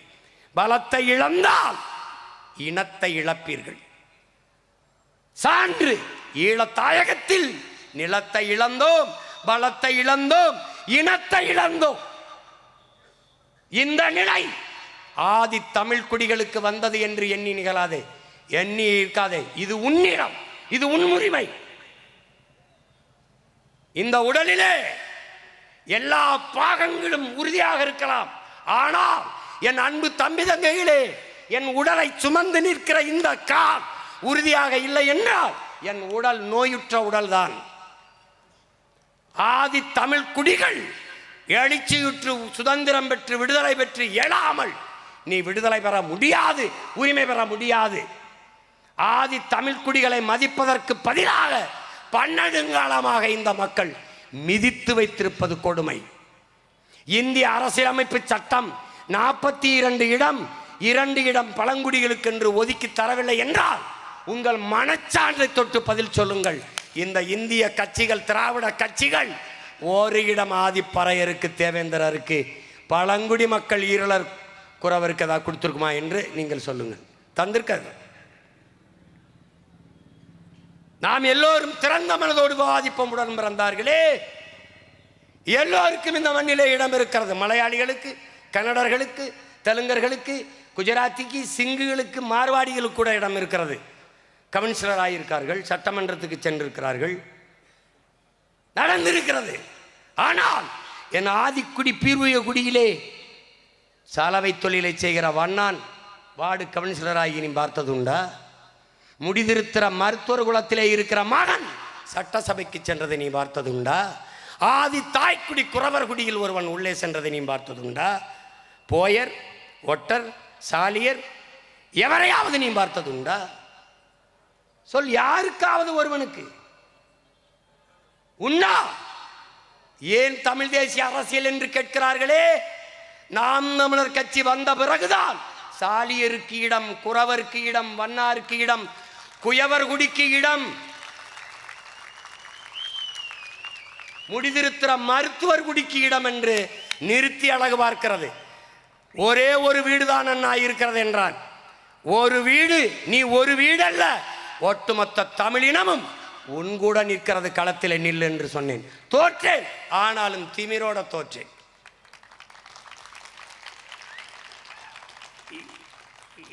பலத்தை இழந்தால் இனத்தை இழப்பீர்கள். சான்று, ஈழத்தாயகத்தில் நிலத்தை இழந்தோம், பலத்தை இழந்தோம், இனத்தை இழந்தோம். இந்த நிலை ஆதி தமிழ் குடிகளுக்கு வந்தது என்று எண்ணி நிகழாதே, எண்ணி இருக்காதே. இது உன்னிடம், இது உன் உரிமை. இந்த உடலிலே எல்லா பாகங்களும் உறுதியாக இருக்கலாம். ஆனால் என் அன்பு தம்பி தங்கைகளே, என் உடலை சுமந்து நிற்கிற இந்த கால் உறுதியாக இல்லை என்றால் என் உடல் நோயுற்ற உடல்தான். ஆதி தமிழ் குடிகள் எழுச்சியுற்று சுதந்திரம் பெற்று விடுதலை பெற்று எழாமல் நீ விடுதலை பெற முடியாது, உரிமை பெற முடியாது. ஆதி தமிழ் குடிகளை மதிப்பதற்கு பதிலாக பன்னெடுங்காலமாக இந்த மக்கள் மிதித்து வைத்திருப்பது கொடுமை. இந்திய அரசியலமைப்பு சட்டம் 42 இடம், 2 இடம் பழங்குடிகளுக்கு என்று ஒதுக்கி தரவில்லை என்றால் உங்கள் மனச்சான்றை தொட்டு பதில் சொல்லுங்கள். இந்த இந்திய கட்சிகள், திராவிட கட்சிகள், ஒரு இடம் ஆதிப்பறையருக்கு, தேவேந்திரருக்கு, பழங்குடி மக்கள் ஈரலர் குறவருக்கு ஏதாவது கொடுத்துருக்குமா என்று நீங்கள் சொல்லுங்கள். தந்திருக்காது. நாம் எல்லோரும் திறந்த மனதோடு விவாதிப்போம். உடன் பிறந்தார்களே, எல்லோருக்கும் இந்த மண்ணிலே இடம் இருக்கிறது. மலையாளிகளுக்கு, கன்னடர்களுக்கு, தெலுங்கர்களுக்கு, குஜராத்திக்கு, சிங்குகளுக்கு, மார்வாடிகளுக்கு கூட இடம் இருக்கிறது. கவுன்சிலர் ஆகியிருக்கார்கள், சட்டமன்றத்துக்கு சென்றிருக்கிறார்கள், நடந்திருக்கிறது. ஆனால் என் ஆதிக்குடி பீர்வய குடியிலே சாலவை தொழிலை செய்கிற வண்ணான் வார்டு கவுன்சிலராகி நீ பார்த்ததுண்டா? முடிதிருத்திர மருத்துவர் குலத்திலே இருக்கிற மகன் சட்டசபைக்கு சென்றதை நீ பார்த்ததுண்டா? ஆதி தாய்க்குடி குறவர் குடியில் ஒருவன் உள்ளே சென்றதை நீ பார்த்ததுண்டா? போயர், ஒட்டர், சாலியர் எவரையாவது நீ பார்த்ததுண்டா? சொல், யாருக்காவது ஒருவனுக்கு உண்ணா? ஏன் தமிழ் தேசிய அரசியல் என்று கேட்கிறார்களே? நாம் தமிழர் கட்சி வந்த பிறகுதான் சாலியருக்கு இடம், குறவருக்கு இடம், வண்ணாருக்கு இடம், குயவர் குடிக்கு இடம், முடிதிருத்திர மருத்துவர் குடிக்கு இடம் என்று நிறுத்தி அழகு பார்க்கிறது. ஒரே ஒரு வீடு தான் அண்ணா இருக்கிறது என்றான். ஒரு வீடு, நீ ஒரு வீடு அல்ல, ஒட்டுமொத்த தமிழினமும் உன் கூட நிற்கிறது, களத்தில் நில் என்று சொன்னேன். தோற்றேன், ஆனாலும் திமிரோட தோற்றேன்.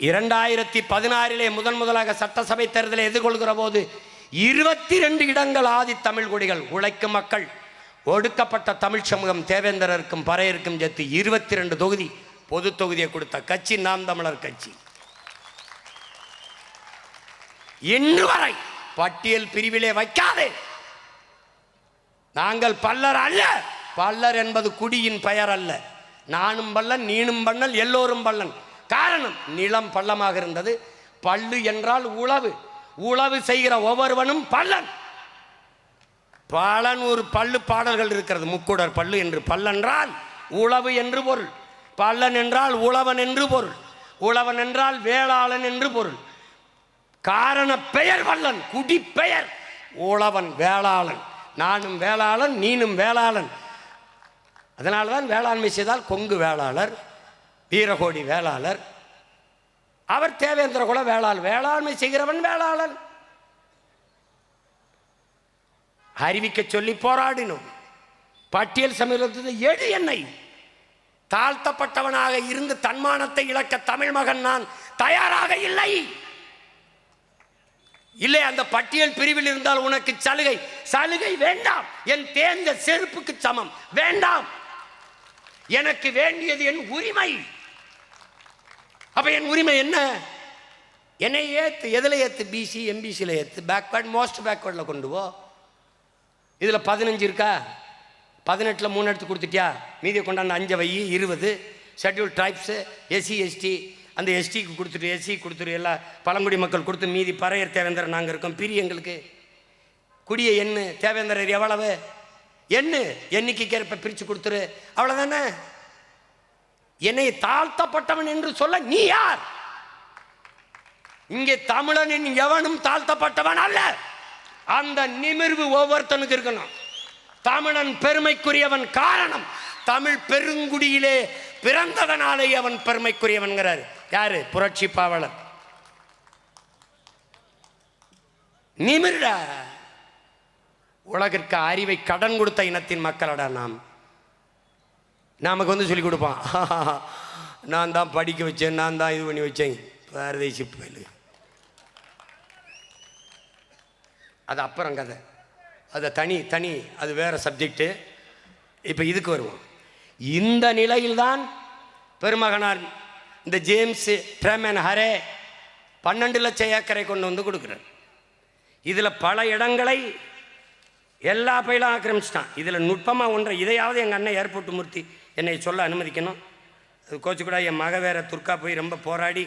2016 முதலாக சட்டசபை தேர்தலை எதிர்கொள்கிற போது 22 இடங்கள் ஆதி தமிழ் குடிகள், உழைக்கும் மக்கள், ஒடுக்கப்பட்ட தமிழ் சமூகம், தேவேந்திரருக்கும் பறையருக்கும் சேர்த்து 22 தொகுதி பொது தொகுதியை கொடுத்த கட்சி நாம் தமிழர் கட்சி. இன்று வரை பட்டியல் பிரிவிலே வைக்காதே. நாங்கள் பல்லர் அல்ல. பல்லர் என்பது குடியின் பெயர் அல்ல. நானும் பல்லன், நீனும் பல்லன், எல்லோரும் பல்லன். காரணம், நிலம் பள்ளமாக இருந்தது. பல்லு என்றால் உழவு, உழவு செய்கிற ஒவ்வொருவனும் பல்லன். பலன் ஒரு பல்லு பாடல்கள் இருக்கிறது. முக்குடர் பல்லு என்று. பல்லென்றால் உழவு என்று பொருள், பல்லன் என்றால் உழவன் என்று பொருள், உழவன் என்றால் வேளாளன் என்று பொருள். காரண பெயர் வல்லன், குடி பெயர் உழவன், வேளாளன். நானும் வேளாளன், நீனும் வேளாளன். அதனால்தான் வேளாண்மை செய்தால் கொங்கு வேளாளர், வீரகோடி வேளாளர், அவர் தேவேந்திர குல வேளாளர். வேளாண்மை செய்கிறவன் வேளாளன். அறிவிக்க சொல்லி போராடினோம். பட்டியல் சமூகத்தில் எடு என்னை. தாழ்த்தப்பட்டவனாக இருந்து தன்மானத்தை இழக்க தமிழ் மகன் நான் தயாராக இல்லை. இல்லை, அந்த பட்டியல் பிரிவில் இருந்தால் உனக்கு சலுகை, சலுகை வேண்டாம். என் தேர்ந்த செருப்புக்கு சமம் வேண்டாம். எனக்கு வேண்டியது என் உரிமை. அப்ப என் உரிமை என்ன? என்னை ஏத்து. எதுல ஏத்து? பிசி, எம்பிசியில் ஏத்து. பேக்வர்ட், மோஸ்ட் பேக்வர்டில் கொண்டு போ. இதில் 15 இருக்கா? 18ல் 3 எடுத்து கொடுத்துட்டியா? மீதியை கொண்டாந்து 5 வை, 20. ஷெட்யூல் ட்ரைப்ஸு, எஸ்சி எஸ்டி, அந்த எஸ்டிக்கு கொடுத்துட்டு, எஸ்சி கொடுத்துரு, எல்லா பழங்குடி மக்கள் கொடுத்து, மீதி பறையர் தேவேந்திரர் நாங்கள் இருக்கோம். பிரி எங்களுக்கு குடியை எண்ணு. தேவேந்திரர் எவ்வளவு எண்ணு, எண்ணிக்கைக்கேற்ப பிரித்து கொடுத்துரு, அவ்வளோதானே. என்னை தாழ்த்தப்பட்டவன் என்று சொல்ல நீ யார்? இங்கே தமிழனின் எவனும் தாழ்த்தப்பட்டவன் அல்ல. அந்த நிமிர்வு ஒவ்வொருத்தனுக்கு இருக்கணும். தமிழன் பெருமைக்குரியவன். காரணம், தமிழ் பெருங்குடியிலே பிறந்ததனாலே அவன் பெருமைக்குரியவன்கிறார். யாரு? புரட்சி பாவலர். நிமிர்டா. உலகிற்கு அறிவை கடன் கொடுத்த இனத்தின் மக்களடா நாம். நமக்கு வந்து சொல்லி கொடுப்பான், நான் தான் படிக்க வச்சேன், நான் தான் இது பண்ணி வச்சேன். பாரதேசி பயிலு. அது அப்புறம் கதை, அது தனி, அது வேற சப்ஜெக்டு. இப்போ இதுக்கு வருவோம். இந்த நிலையில்தான் பெருமகனார் இந்த ஜேம்ஸ் பிரேமன் ஹரே 12 லட்சம் ஏக்கரை கொண்டு வந்து கொடுக்குறார். இதில் பல இடங்களை எல்லா பயிலும் ஆக்கிரமிச்சிட்டான். இதில் நுட்பமாக ஒன்றை, இதையாவது எங்கள் அண்ணன் ஏர்போர்ட் மூர்த்தி என்னை சொல்ல அனுமதிக்கணும். அது கோச்சு கூட என் மக வேற துர்க்கா போய் ரொம்ப போராடி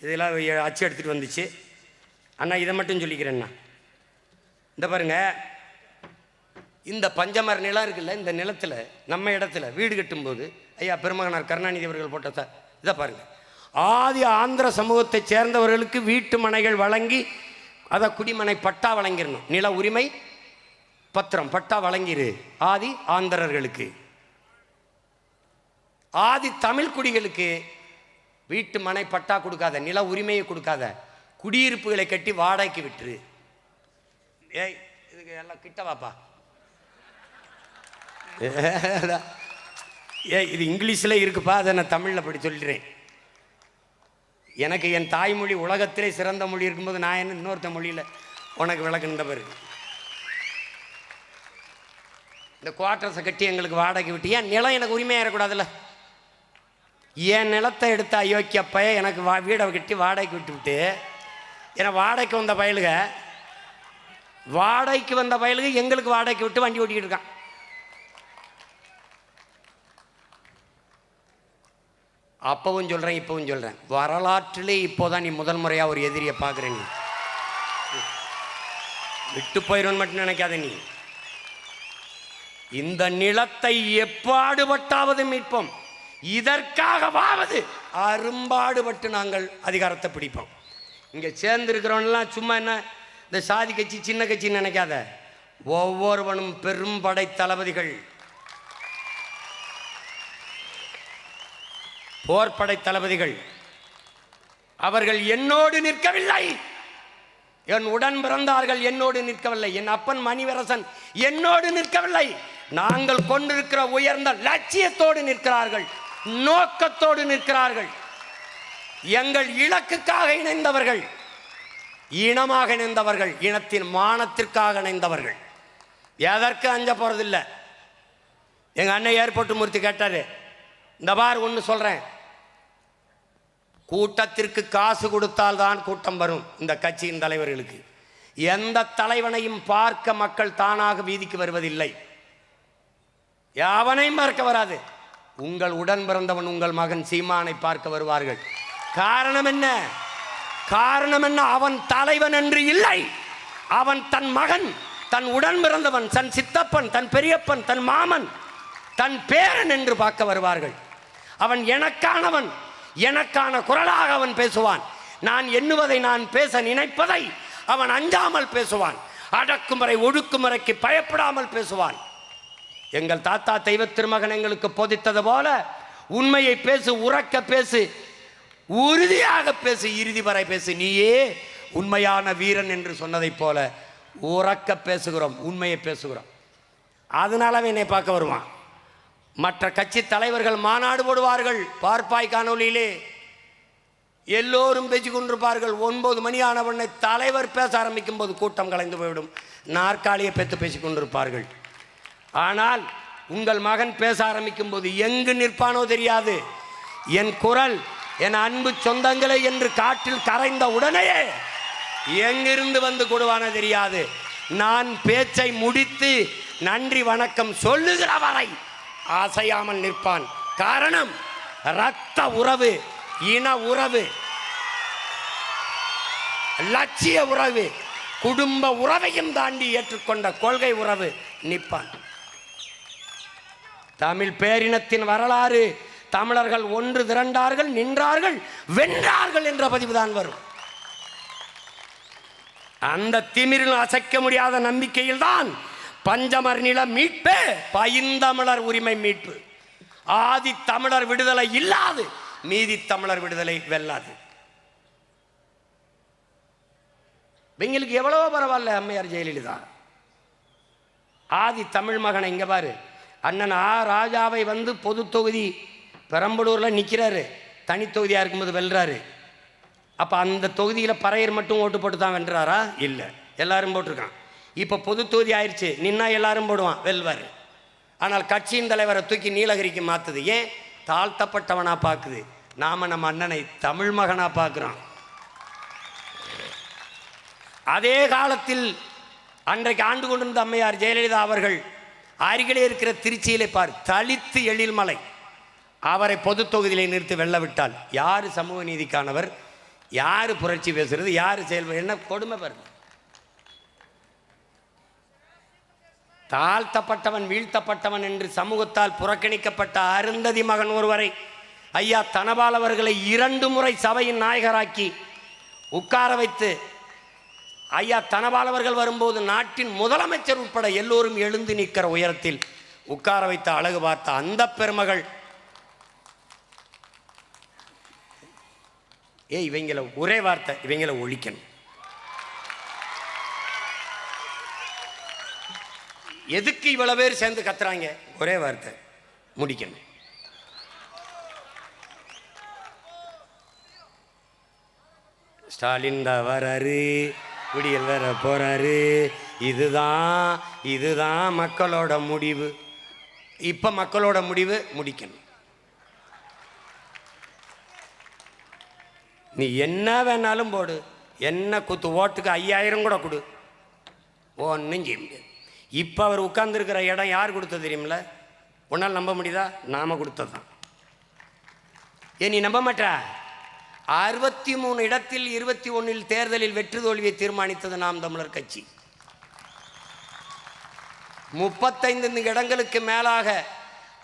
இதெல்லாம் அச்சு எடுத்துகிட்டு வந்துச்சு. அண்ணா இதை மட்டும் சொல்லிக்கிறேண்ணா. இந்த பாருங்க, இந்த பஞ்சமர நிலம் இருக்குல்ல, இந்த நிலத்தில் நம்ம இடத்துல வீடு கட்டும்போது ஐயா பெருமகனார் கருணாநிதி அவர்கள் போட்ட இதை பாருங்கள். ஆதி ஆந்திர சமூகத்தை சேர்ந்தவர்களுக்கு வீட்டு மனைகள் வழங்கி அதை குடிமனை பட்டா வழங்கிடணும். நில உரிமை பத்திரம் பட்டா வழங்கிடு ஆதி ஆந்திரர்களுக்கு. ஆதி தமிழ் குடிகளுக்கு வீட்டு மனை பட்டா கொடுக்காத, நில உரிமையை கொடுக்காத, குடியிருப்புகளை கட்டி வாடகைக்கு விட்டுரு. ஏய், இதுக்கு எல்லாம் கிட்ட வாப்பா. இது இங்கிலீஷில் இருக்குப்பா, அதை நான் தமிழில் படி சொல்லிடுறேன். எனக்கு என் தாய்மொழி உலகத்திலே சிறந்த மொழி இருக்கும்போது நான் என்ன இன்னொருத்த மொழியில் உனக்கு விளக்குன்ற பிறகு இந்த குவார்ட்டர்ஸை கட்டி எங்களுக்கு வாடகை விட்டு, ஏன் நிலம் எனக்கு உரிமையாக இருக்கக்கூடாதுல்ல? என் நிலத்தை எடுத்த அயோக்கியப்ப எனக்கு வீடை கட்டி வாடகைக்கு விட்டு ஏன்னா வாடகைக்கு வந்த பயலுக எங்களுக்கு வாடகைக்கு விட்டு வண்டி ஓட்டிக்கிட்டு இருக்கான். அப்பவும் சொல்கிறேன், இப்பவும் சொல்கிறேன், வரலாற்றிலே இப்போதான் நீ முதல் முறையாக ஒரு எதிரியை பார்க்குற. நீ விட்டு போயிடும்னு மட்டும் நினைக்காத. நீ இந்த நிலத்தை எப்பாடுபட்டாவது மீட்போம், இதற்காகவாவது அரும்பாடுபட்டு நாங்கள் அதிகாரத்தை பிடிப்போம். இங்கே சேர்ந்துருக்கிறவனெல்லாம் சும்மா என்ன இந்த சாதி கட்சி சின்ன கட்சின்னு நினைக்காத. ஒவ்வொருவனும் பெரும் படை தளபதிகள், போர்படை தளபதிகள். அவர்கள் என்னோடு நிற்கவில்லை, என் உடன் பிறந்தார்கள் என்னோடு நிற்கவில்லை, என் அப்பன் மணிவரசன் என்னோடு நிற்கவில்லை. நாங்கள் கொண்டிருக்கிற உயர்ந்த லட்சியத்தோடு நிற்கிறார்கள், நோக்கத்தோடு நிற்கிறார்கள். எங்கள் இலக்குக்காக இணைந்தவர்கள், இனமாக இணைந்தவர்கள், இனத்தின் மானத்திற்காக இணைந்தவர்கள். எதற்கு அஞ்ச போறதில்லை. எங்க அண்ணன் ஏர்போர்ட் மூர்த்தி கேட்டாரு, இந்த பார் ஒன்று சொல்றேன், கூட்டத்திற்கு காசு கொடுத்தால் தான் கூட்டம் வரும். இந்த கட்சியின் தலைவர்களுக்கு எந்த தலைவனையும் பார்க்க மக்கள் தானாக வீதிக்கு வருவதில்லை, யாவனையும் பார்க்க வராது. உங்கள் உடன் பிறந்தவன் உங்கள் மகன் சீமானை பார்க்க வருவார்கள். காரணம் என்ன? காரணம் என்ன? அவன் தலைவன் என்று இல்லை, அவன் தன் மகன், தன் உடன் பிறந்தவன், தன் சித்தப்பன், தன் பெரியப்பன், தன் மாமன், தன் பேரன் என்று பார்க்க வருவார்கள். அவன் எனக்கானவன், எனக்கான குரலாக அவன் பேசுவான். நான் எண்ணுவதை, நான் பேச நினைப்பதை அவன் அஞ்சாமல் பேசுவான். அடக்குமுறை ஒடுக்குமுறைக்கு பயப்படாமல் பேசுவான். எங்கள் தாத்தா தெய்வ திருமகன் எங்களுக்கு போதித்தது போல உண்மையை பேசு, உறக்க பேசு, உறுதியாக பேசு, இறுதி வரை பேசு, நீயே உண்மையான வீரன் என்று சொன்னதைப் போல உறக்க பேசுகிறோம், உண்மையை பேசுகிறோம். அதனால என்னை பார்க்க வருவான். மற்ற கட்சி தலைவர்கள் மாநாடு போடுவார்கள், பார்ப்பாய் காணொலியிலே எல்லோரும் பேசி கொண்டிருப்பார்கள். 9 மணி ஆனவனை தலைவர் பேச ஆரம்பிக்கும் போது கூட்டம் கலைந்து போய்விடும், நாற்காலியை பெற்று பேசிக் கொண்டிருப்பார்கள். ஆனால் உங்கள் மகன் பேச ஆரம்பிக்கும் போது எங்கு நிற்பானோ தெரியாது. என் குரல், என் அன்பு சொந்தங்களே என்று காற்றில் கரைந்த உடனேயே எங்கிருந்து வந்து கொடுவானோ தெரியாது. நான் பேச்சை முடித்து நன்றி வணக்கம் சொல்லுகிற வரை அசையாமல் நிற்பான். காரணம், இரத்த உறவு, இன உறவு, லட்சிய உறவு, குடும்ப உறவையும் தாண்டி ஏற்றுக்கொண்ட கொள்கை உறவு. நிற்பான். தமிழ் பேரினத்தின் வரலாறு, தமிழர்கள் ஒன்று திரண்டார்கள், நின்றார்கள், வென்றார்கள் என்ற பதிவுதான் வரும். அந்த திமிரில் அசைக்க முடியாத நம்பிக்கையில் தான் பஞ்சமர் நில மீட்பு, பைந்தமிழர் உரிமை மீட்பு. ஆதி தமிழர் விடுதலை இல்லாது மீதி தமிழர் விடுதலை வெல்லாது. எங்களுக்கு எவ்வளவோ பரவாயில்ல அம்மையார் ஜெயலலிதா. ஆதி தமிழ் மகனை இங்க பாரு, அண்ணன் ஆ ராஜாவை வந்து பொது தொகுதி பெரம்பலூரில் நிற்கிறாரு, தனி தொகுதியாக இருக்கும்போது வெல்றாரு. அப்போ அந்த தொகுதியில் பறையர் மட்டும் ஓட்டு போட்டு தான் வென்றாரா? இல்லை, எல்லாரும் போட்டிருக்கான். இப்போ பொது தொகுதி ஆயிடுச்சு, நின்னா எல்லாரும் போடுவான், வெல்வார். ஆனால் கட்சியின் தலைவரை தூக்கி நீலகிரிக்கு மாற்றுது. ஏன்? தாழ்த்தப்பட்டவனாக பார்க்குது. நாம் நம்ம அண்ணனை தமிழ் மகனாக பார்க்குறோம். அதே காலத்தில் அன்றைக்கு ஆண்டு கொண்டிருந்த அம்மையார் ஜெயலலிதா அவர்கள் அருகிலே இருக்கிற திருச்சியிலே பார், தலித்து எழில்மலை, அவரை பொது தொகுதியிலே நிறுத்தி வெல்ல விட்டால் யார் சமூக நீதிக்கானவர், யார் புரட்சி பேசுறது, யார் செயல்படு, என்ன கொடுமை பாருங்க. தாழ்த்தப்பட்டவன், வீழ்த்தப்பட்டவன் என்று சமூகத்தால் புறக்கணிக்கப்பட்ட அருந்ததி மகன் ஒருவரை ஐயா தனபால் அவர்களை 2 முறை சபையின் நாயகராக்கி உட்கார வைத்து, ஐயா தனபால் அவர்கள் வரும்போது நாட்டின் முதலமைச்சர் உட்பட எல்லோரும் எழுந்து நிற்கிற உயரத்தில் உட்கார வைத்த அழகு பார்த்த அந்த பெருமகள், இவங்களை ஒரே வார்த்தை, இவங்களை ஒழிக்கணும். எதுக்கு இவ்வளவு பேர் சேர்ந்து கத்துறாங்க? ஒரே வார்த்தை, முடிக்கணும். ஸ்டாலின் தான் வராரு, விடியல் வேற போறாரு. இதுதான் மக்களோட முடிவு. இப்ப மக்களோட முடிவு முடிக்கணும். நீ என்ன வேணாலும் போடு, என்ன குத்து, ஓட்டுக்கு 5000 கூட கொடு, ஒன்றும் செய்ய முடியாது. இப்போ அவர் உட்கார்ந்துருக்கிற இடம் யார் கொடுத்தது தெரியுமில்ல? உன்னால் நம்ப முடியுதா? நாம கொடுத்தது தான். ஏன் நீ நம்ப மாட்டா? 63 இடத்தில் 21 தேர்தலில் வெற்றி தோல்வியை தீர்மானித்தது நாம் தமிழர் கட்சி. 35 இடங்களுக்கு மேலாக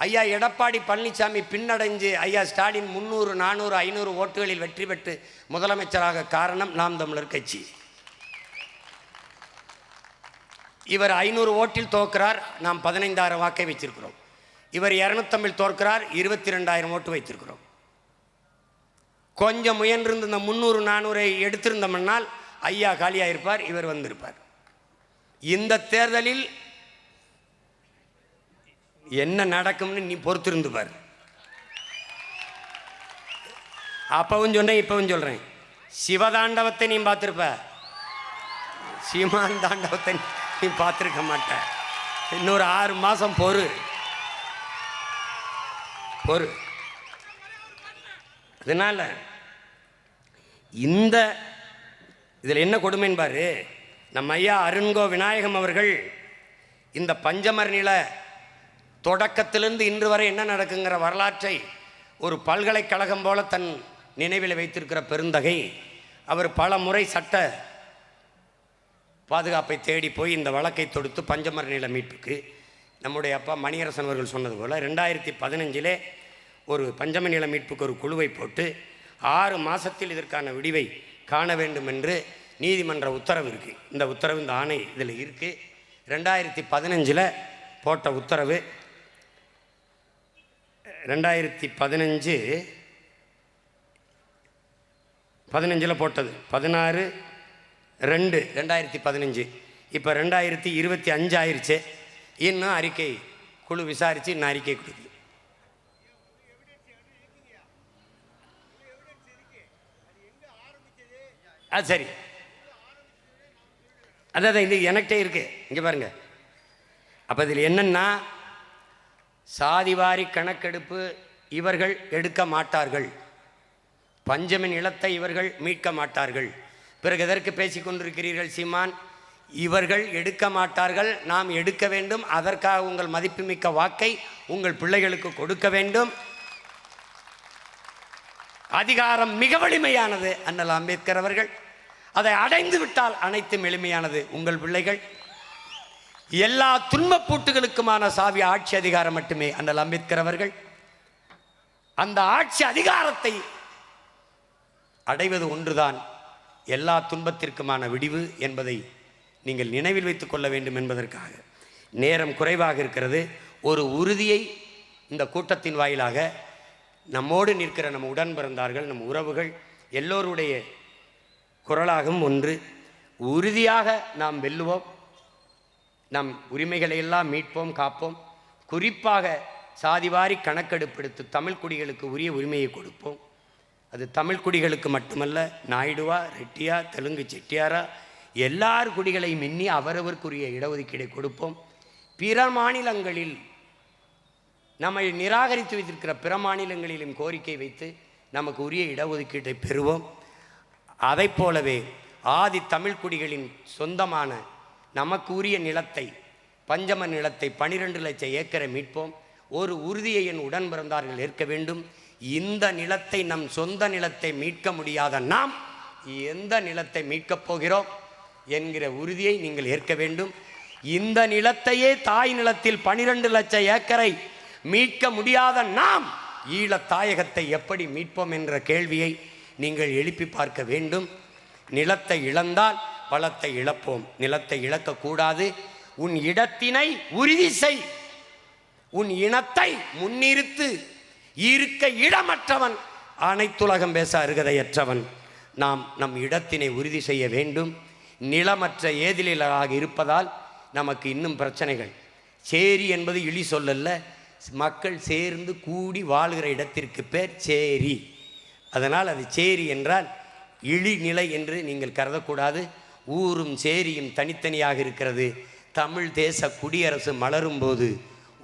ஐயா எடப்பாடி பழனிசாமி பின்னடைஞ்சு ஐயா ஸ்டாலின் 300, 400, 500 ஓட்டுகளில் வெற்றி பெற்று முதலமைச்சராக காரணம் நாம் தமிழர் கட்சி. இவர் 500 ஓட்டில் தோற்கிறார், நாம் 15000 வாக்கை வச்சிருக்கிறோம். இவர் 250 தோற்கிறார், 22,000 ஓட்டு வைத்திருக்கிறோம். கொஞ்சம் முயன்றிருந்த இந்த 300, 400 எடுத்திருந்தோம்னால் ஐயா காலியாக இருப்பார், இவர் வந்திருப்பார். இந்த தேர்தலில் என்ன நடக்கும்னு நீ பொறுத்திருந்து பார். அப்பவும் சொன்னேன், இப்பவும் சொல்றேன், சிவதாண்டவத்தை நீ பார்த்திருப்ப, சீமான் தாண்டவத்தை நீ பார்த்திருக்க மாட்ட. இன்னொரு 6 மாசம் பொறு. அதனால இந்த இதில் என்ன கொடுமைன்னு பாரு. நம்ம ஐயா அருண்கோ விநாயகம் அவர்கள் இந்த பஞ்சமர் நில தொடக்கத்திலிருந்து இன்று வரை என்ன நடக்குங்கிற வரலாற்றை ஒரு பல்கலைக்கழகம் போல தன் நினைவில் வைத்திருக்கிற பெருந்தகை. அவர் பல முறை சட்ட பாதுகாப்பை தேடி போய் இந்த வழக்கை தொடுத்து பஞ்சமர் நில மீட்புக்கு நம்முடைய அப்பா மணியரசன் அவர்கள் சொன்னது போல் 2015 ஒரு பஞ்சம நில மீட்புக்கு ஒரு குழுவை போட்டு 6 மாதத்தில் இதற்கான விடிவை காண வேண்டும் என்று நீதிமன்ற உத்தரவு இருக்குது. இந்த உத்தரவு, இந்த ஆணை இதில் இருக்குது. 2015 போட்ட உத்தரவு. 2015 போட்டது 16/2/2015. இப்போ 2025 ஆயிடுச்சு. இன்னும் அறிக்கை குழு விசாரித்து இன்னும் அறிக்கை கொடுக்குது. அது சரி, அதான் இது எனக்கிட்டே இருக்கு. இங்கே பாருங்க. அப்போ இதில் என்னன்னா, சாதிவாரி கணக்கெடுப்பு இவர்கள் எடுக்க மாட்டார்கள், பஞ்சமி நிலத்தை இவர்கள் மீட்க மாட்டார்கள். பிறகு எதற்கு பேசிக்கொண்டிருக்கிறீர்கள் சீமான்? இவர்கள் எடுக்க மாட்டார்கள், நாம் எடுக்க வேண்டும். அதற்காக உங்கள் மதிப்புமிக்க வாக்கை உங்கள் பிள்ளைகளுக்கு கொடுக்க வேண்டும். அதிகாரம் மிக வலிமையானது அண்ணல் அம்பேத்கர் அவர்கள். அதை அடைந்து விட்டால் அனைத்தும் எளிமையானது உங்கள் பிள்ளைகள். எல்லா துன்பப்பூட்டுகளுக்குமான சாவி ஆட்சி அதிகாரம் மட்டுமே அண்ணல் அம்பேத்கர் அவர்கள். அந்த ஆட்சி அதிகாரத்தை அடைவது ஒன்றுதான் எல்லா துன்பத்திற்குமான விடிவு என்பதை நீங்கள் நினைவில் வைத்துக் கொள்ள வேண்டும் என்பதற்காக. நேரம் குறைவாக இருக்கிறது. ஒரு உறுதியை இந்த கூட்டத்தின் வாயிலாக நம்மோடு நிற்கிற நம்ம உடன் பிறந்தார்கள், நம் உறவுகள் எல்லோருடைய குரலாகும் ஒன்று. உறுதியாக நாம் வெல்லுவோம், நம் உரிமைகளை எல்லாம் மீட்போம், காப்போம். குறிப்பாக சாதிவாரி கணக்கெடுப்பெடுத்து தமிழ் குடிகளுக்கு உரிய உரிமையை கொடுப்போம். அது தமிழ் குடிகளுக்கு மட்டுமல்ல, நாயுடுவா, ரெட்டியா, தெலுங்கு, செட்டியாரா, எல்லார் குடிகளையும் எண்ணி அவரவருக்குரிய இடஒதுக்கீடை கொடுப்போம். பிற மாநிலங்களில் நம்மை நிராகரித்து வைத்திருக்கிற பிற மாநிலங்களிலும் கோரிக்கை வைத்து நமக்கு உரிய இடஒதுக்கீட்டை பெறுவோம். அதை போலவே ஆதி தமிழ் குடிகளின் சொந்தமான நமக்கு உரிய நிலத்தை, பஞ்சம நிலத்தை 12 லட்சம் ஏக்கரை மீட்போம். ஒரு உறுதியை என் உடன் பிறந்தார்கள் ஏற்க வேண்டும். இந்த நிலத்தை, நம் சொந்த நிலத்தை மீட்க முடியாத நாம் எந்த நிலத்தை மீட்கப் போகிறோம் என்கிற உறுதியை நீங்கள் ஏற்க வேண்டும். இந்த நிலத்தையே தாய் நிலத்தில் 12 லட்சம் ஏக்கரை மீட்க முடியாத நாம் ஈழத் தாயகத்தை எப்படி மீட்போம் என்ற கேள்வியை நீங்கள் எழுப்பி பார்க்க வேண்டும். நிலத்தை இழந்தால் வளத்தை இழப்போம். நிலத்தை இழக்கக்கூடாது. உன் இடத்தினை உறுதி செய், உன் இனத்தை முன்னிறுத்து. இருக்க இடமற்றவன் அனைத்துலகம் பேச அருகதையற்றவன். நாம் நம் இடத்தினை உறுதி செய்ய வேண்டும். நிலமற்ற ஏதிலாக இருப்பதால் நமக்கு இன்னும் பிரச்சனைகள். சேரி என்பது இழி சொல்லல்ல, மக்கள் சேர்ந்து கூடி வாழ்கிற இடத்திற்கு பேர் சேரி. அதனால் அது சேரி என்றால் இழிநிலை என்று நீங்கள் கருதக்கூடாது. ஊரும் சேரியும் தனித்தனியாக இருக்கிறது. தமிழ் தேச குடியரசு மலரும் போது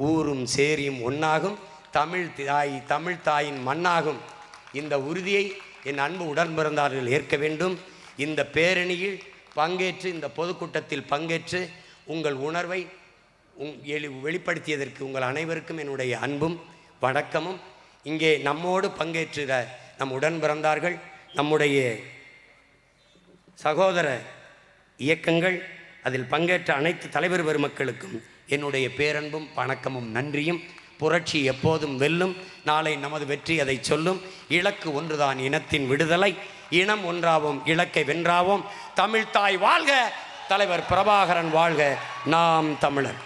ஊரும் சேரியும் ஒன்றாகும், தமிழ் தாயின் மண்ணாகும். இந்த உறுதியை என் அன்பு உடன்பிறந்தார்கள் ஏற்க வேண்டும். இந்த பேரணியில் பங்கேற்று, இந்த பொதுக்கூட்டத்தில் பங்கேற்று உங்கள் உணர்வை வெளிப்படுத்தியதற்கு உங்கள் அனைவருக்கும் என்னுடைய அன்பும் வணக்கமும். இங்கே நம்மோடு பங்கேற்ற நம் உடன் பிறந்தார்கள், நம்முடைய சகோதர இயக்கங்கள், அதில் பங்கேற்ற அனைத்து தலைவர் பெருமக்களுக்கும் என்னுடைய பேரன்பும் வணக்கமும் நன்றியும். புரட்சி எப்போதும் வெல்லும். நாளை நமது வெற்றி அதை சொல்லும். இலக்கு ஒன்றுதான், இனத்தின் விடுதலை. இனம் ஒன்றாவோம், இலக்கை வென்றாவோம். தமிழ்தாய் வாழ்க, தலைவர் பிரபாகரன் வாழ்க, நாம் தமிழர்.